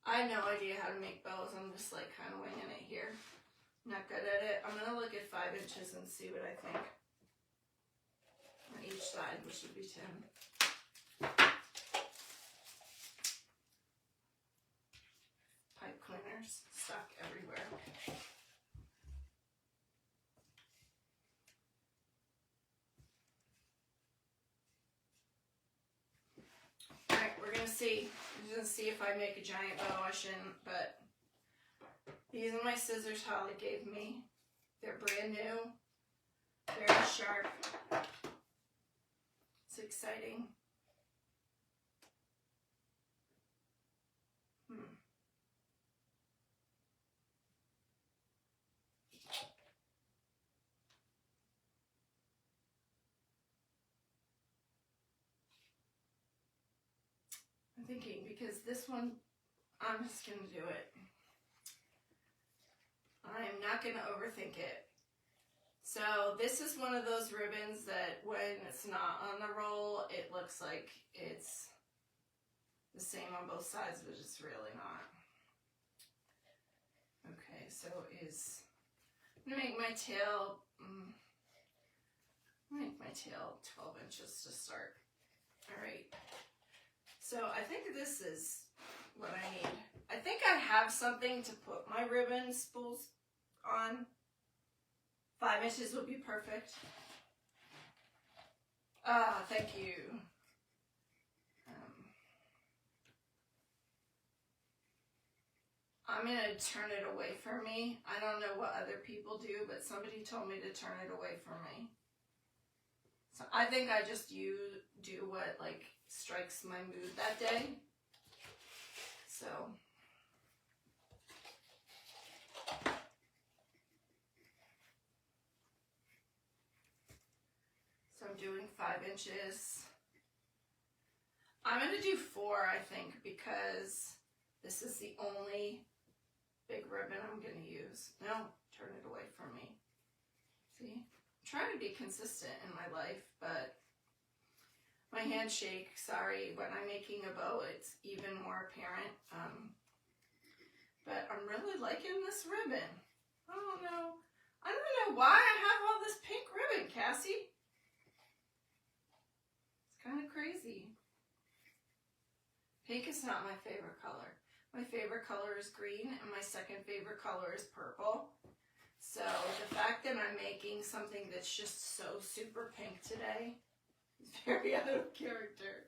I have no idea how to make bows. I'm just like kind of winging it here. I'm not good at it. I'm gonna look at 5 inches and see what I think. On each side, which would be 10. Pipe cleaners stuck everywhere. Alright, we're gonna see. We're gonna see if I make a giant bow. I shouldn't, but these are my scissors Holly gave me. They're brand new. Very sharp. It's exciting. thinking because this one, I'm just going to do it. I am not going to overthink it. So this is one of those ribbons that when it's not on the roll, it looks like it's the same on both sides, but it's really not. Okay, so I'm going to make my tail, 12 inches to start. All right. So I think this is what I need. I think I have something to put my ribbon spools on. 5 inches would be perfect. Ah, thank you. I'm going to turn it away from me. I don't know what other people do, but somebody told me to turn it away from me. So I think I just do what like strikes my mood that day. So I'm doing 5 inches. I'm going to do 4, I think, because this is the only big ribbon I'm going to use. No, turn it away from me. See? I'm trying to be consistent in my life, but my hands shake. Sorry, when I'm making a bow, it's even more apparent. But I'm really liking this ribbon. I don't know why I have all this pink ribbon, Cassie. It's kind of crazy. Pink is not my favorite color. My favorite color is green, and my second favorite color is purple. So the fact that I'm making something that's just so super pink today is very out of character.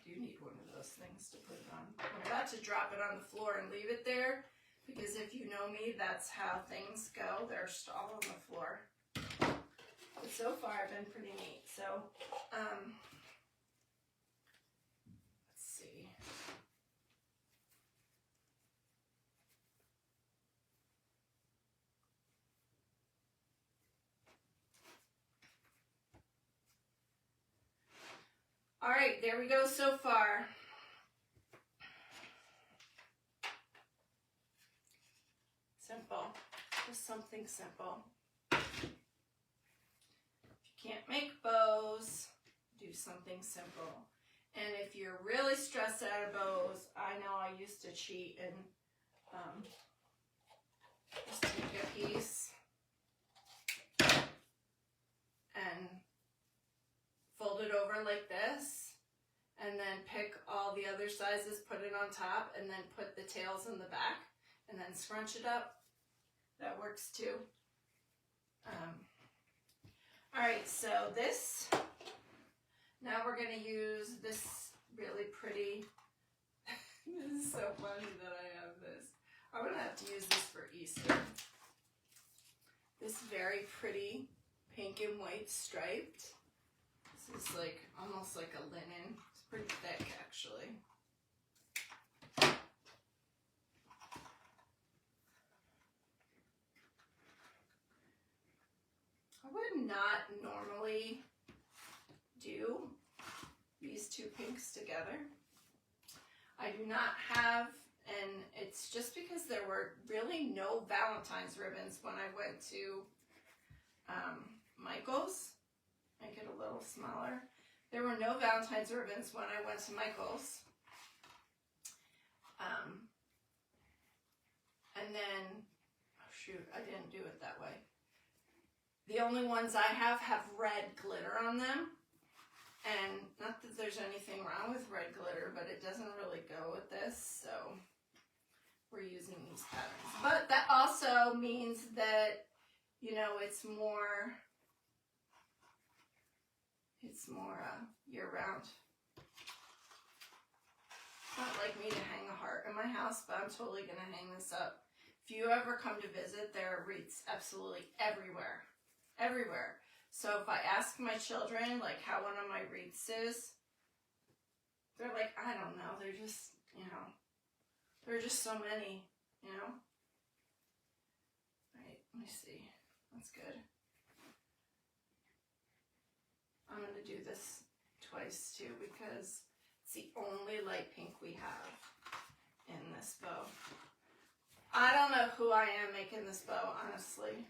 Do need one of those things to put it on. I'm about to drop it on the floor and leave it there, because if you know me, that's how things go. They're just all on the floor. But so far, I've been pretty neat. So, let's see. All right, there we go so far. Simple. Just something simple. Can't make bows, do something simple. And if you're really stressed out of bows, I know I used to cheat and just take a piece and fold it over like this, and then pick all the other sizes, put it on top, and then put the tails in the back, and then scrunch it up. That works too. Alright, so now we're going to use this really pretty, this is so funny that I have this. I'm going to have to use this for Easter. This very pretty pink and white striped. This is like, almost like a linen. It's pretty thick actually. I would not normally do these two pinks together. I do not have, and it's just because there were really no Valentine's ribbons when I went to Michael's. Make it a little smaller. There were no Valentine's ribbons when I went to Michael's. And then, oh shoot, I didn't do it that way. The only ones I have red glitter on them. And not that there's anything wrong with red glitter, but it doesn't really go with this, so we're using these patterns. But that also means that, you know, it's more year-round. It's not like me to hang a heart in my house, but I'm totally going to hang this up. If you ever come to visit, there are wreaths absolutely everywhere. Everywhere. So if I ask my children, like, how one of my wreaths is, they're like, I don't know. They're just, you know, there are just so many, you know. All right, let me see. That's good. to do this twice too because it's the only light pink we have in this bow. I don't know who I am making this bow, honestly.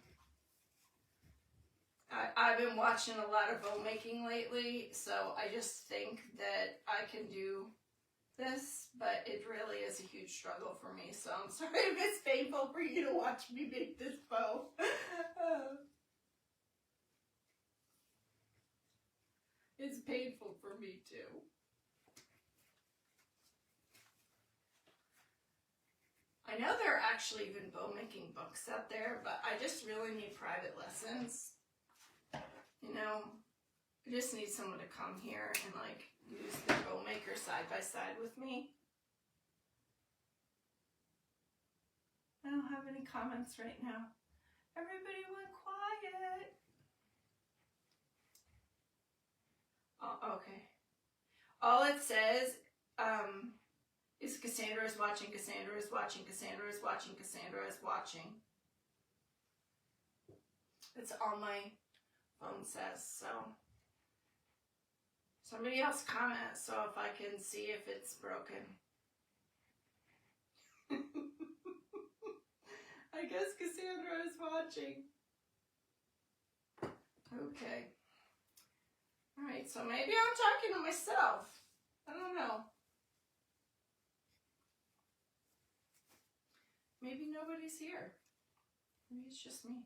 I've been watching a lot of bow making lately, so I just think that I can do this, but it really is a huge struggle for me, so I'm sorry if it's painful for you to watch me make this bow. It's painful for me too. I know there are actually even bow making books out there, but I just really need private lessons. You know, I just need someone to come here and like use the bow maker side by side with me. I don't have any comments right now. Everybody went quiet. Oh, okay. All it says is Cassandra is watching, Cassandra is watching, Cassandra is watching, Cassandra is watching. It's all my phone says, so. Somebody else comment so if I can see if it's broken. I guess Cassandra is watching. Okay. Alright, so maybe I'm talking to myself. I don't know. Maybe nobody's here. Maybe it's just me.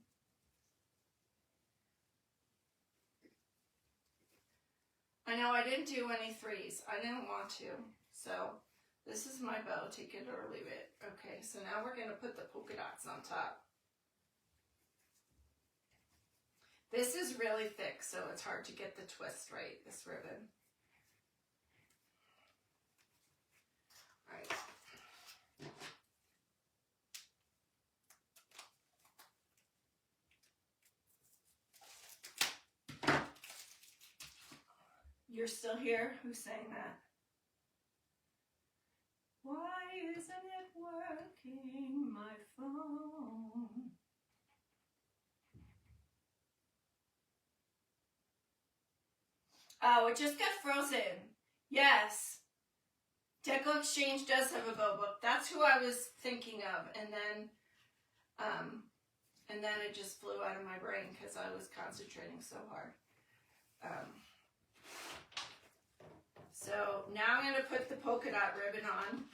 I know I didn't do any threes. I didn't want to. So this is my bow. Take it or leave it. Okay, so now we're going to put the polka dots on top. This is really thick, so it's hard to get the twist right, this ribbon. All right. You're still here? Who's saying that? Why isn't it working, my phone? Oh, it just got frozen. Yes. Deco Exchange does have a bow book. That's who I was thinking of. And then it just flew out of my brain because I was concentrating so hard. So now I'm going to put the polka dot ribbon on.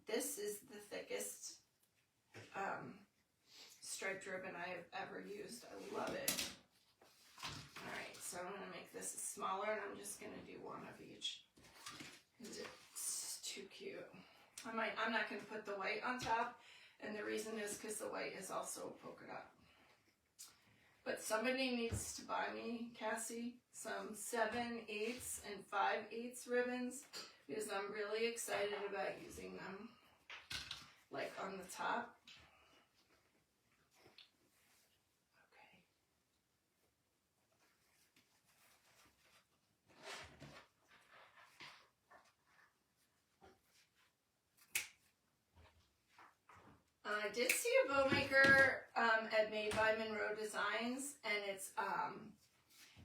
This is the thickest striped ribbon I have ever used. I love it. Alright, so I'm going to make this smaller and I'm just going to do one of each. It's too cute. I'm not going to put the white on top, and the reason is because the white is also polka dot. But somebody needs to buy me, Cassie, some 7/8 and 5/8 ribbons because I'm really excited about using them, like on the top. I did see a bow maker at Made by Monroe Designs, and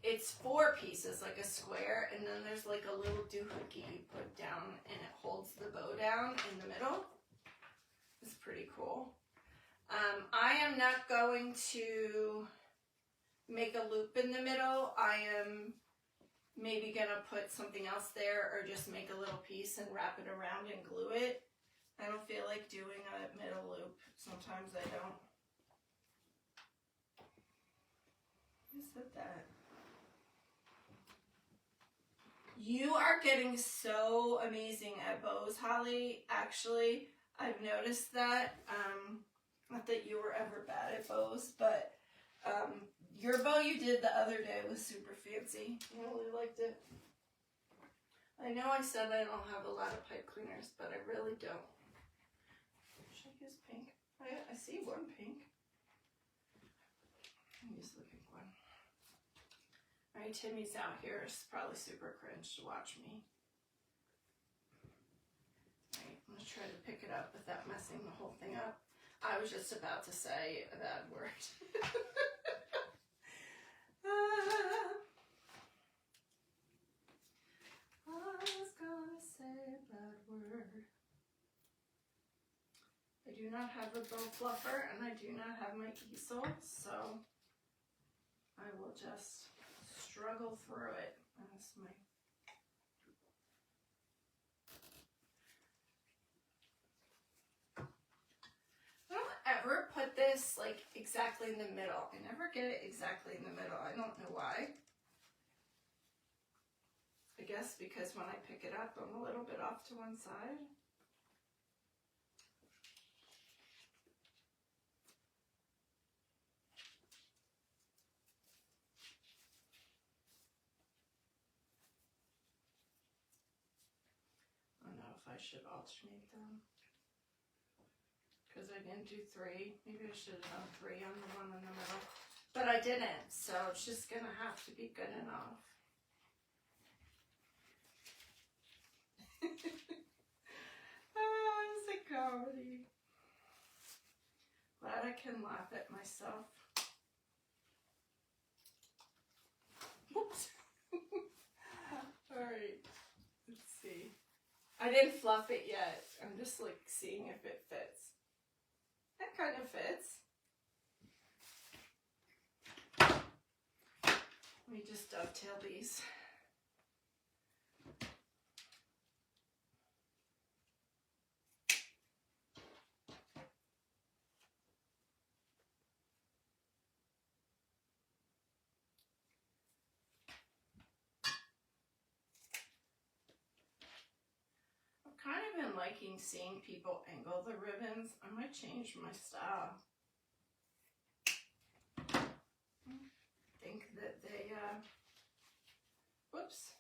it's 4 pieces, like a square, and then there's like a little doohickey you put down, and it holds the bow down in the middle. It's pretty cool. I am not going to make a loop in the middle. I am maybe gonna put something else there, or just make a little piece and wrap it around and glue it. I don't feel like doing a middle loop. Sometimes I don't. Who said that? You are getting so amazing at bows, Holly. Actually, I've noticed that. Not that you were ever bad at bows, but your bow you did the other day was super fancy. I really liked it. I know I said I don't have a lot of pipe cleaners, but I really don't. Should I use pink? I see one pink. I'll use the pink one. Alright, Timmy's out here. It's probably super cringe to watch me. Alright, I'm going to try to pick it up without messing the whole thing up. I was just about to say a bad word. not have a bow fluffer and I do not have my easel, so I will just struggle through it. That's my I don't ever put this like exactly in the middle. I never get it exactly in the middle. I don't know why. I guess because when I pick it up, I'm a little bit off to one side. I don't know if I should alternate them. Because I didn't do 3. Maybe I should have done 3 on the one in the middle. But I didn't, so it's just going to have to be good enough. Oh, it's a comedy. Glad I can laugh at myself. Oops. Alright, let's see. I didn't fluff it yet. I'm just like seeing if it fits. That kind of fits. Let me just dovetail these. I've kind of been liking seeing people angle the ribbons. I might change my style. I think that they, whoops.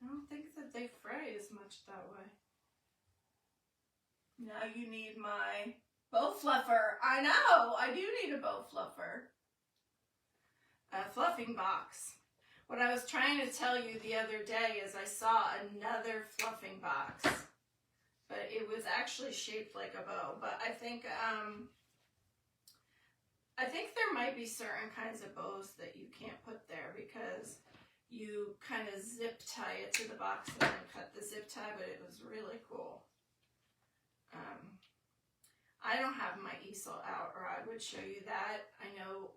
I don't think that they fray as much that way. Now you need my bow fluffer. I know, I do need a bow fluffer. A fluffing box. What I was trying to tell you the other day is I saw another fluffing box, but it was actually shaped like a bow. But I think there might be certain kinds of bows that you can't put there because you kind of zip tie it to the box and then cut the zip tie, but it was really cool. I don't have my easel out, or I would show you that. I know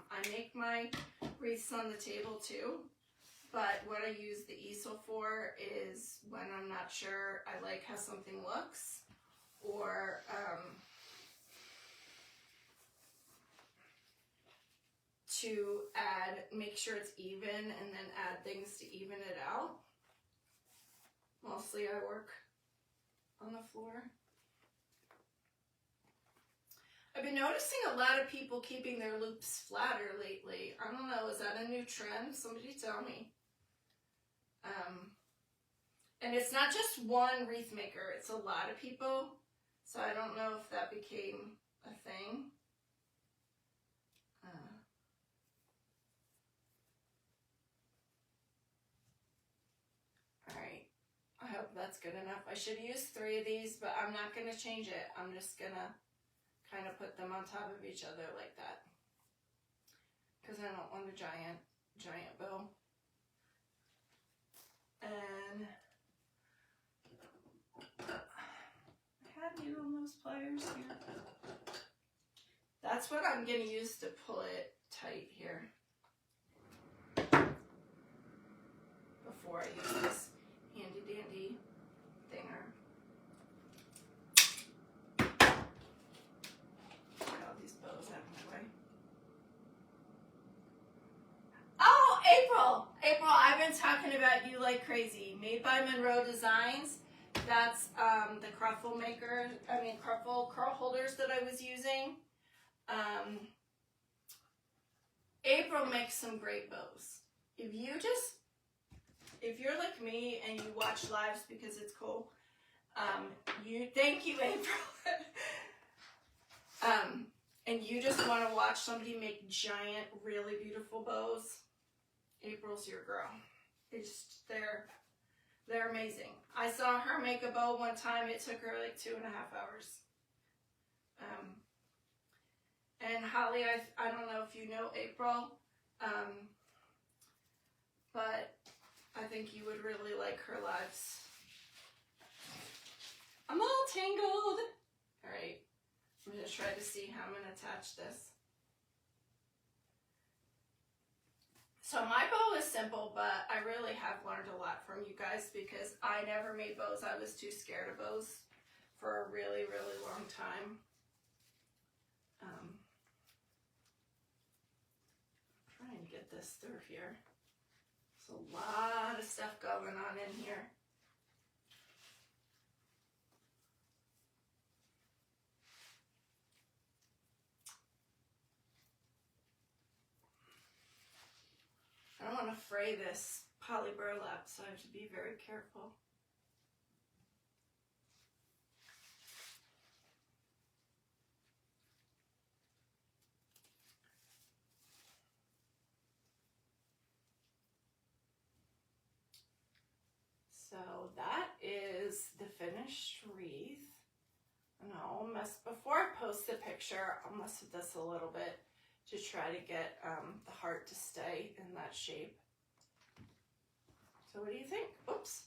I make my wreaths on the table too, but what I use the easel for is when I'm not sure I like how something looks, or to make sure it's even and then add things to even it out. Mostly I work on the floor. I've been noticing a lot of people keeping their loops flatter lately. I don't know, is that a new trend? Somebody tell me. And it's not just one wreath maker, it's a lot of people. So I don't know if that became a thing. Alright, I hope that's good enough. I should use 3 of these, but I'm not going to change it. I'm just going to kind of put them on top of each other like that. Because I don't want a giant bow. And I had needle nose pliers here. That's what I'm going to use to pull it tight here. Before I use this handy dandy thinger. Get all these bows out of my way. Oh, April! April, I've been talking about you like crazy. Made by Monroe Designs. That's the cruffle maker, cruffle curl holders that I was using. April makes some great bows. If you're like me and you watch lives because it's cool, thank you, April. And you just want to watch somebody make giant, really beautiful bows, April's your girl. They're amazing. I saw her make a bow one time. It took her like 2.5 hours. And Holly, I don't know if you know April, but I think you would really like her lives. I'm all tangled. All right, I'm going to try to see how I'm going to attach this. So my bow is simple, but I really have learned a lot from you guys because I never made bows. I was too scared of bows for a really, really long time. Trying to get this through here. There's a lot of stuff going on in here. I don't want to fray this poly burlap, so I have to be very careful. So that is the finished wreath. And I'll mess, before I post the picture, I'll mess with this a little bit to try to get the heart to stay in that shape. So what do you think? Oops.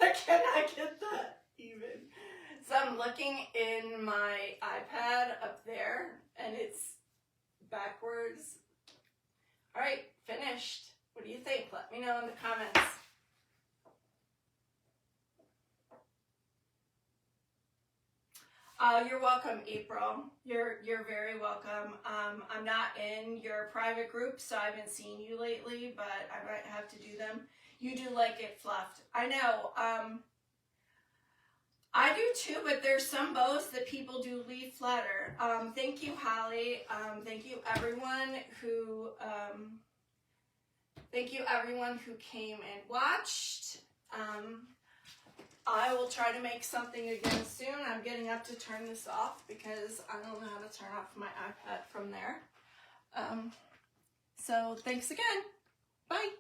I cannot get that even. So I'm looking in my iPad up there and it's backwards. All right, finished. What do you think? Let me know in the comments. You're welcome, April. You're very welcome. I'm not in your private group, so I haven't seen you lately, but I might have to do them. You do like it fluffed. I know. I do too, but there's some bows that people do leave flatter. Thank you, Holly. Thank you everyone who came and watched. I will try to make something again soon. I'm getting up to turn this off because I don't know how to turn off my iPad from there. So thanks again. Bye.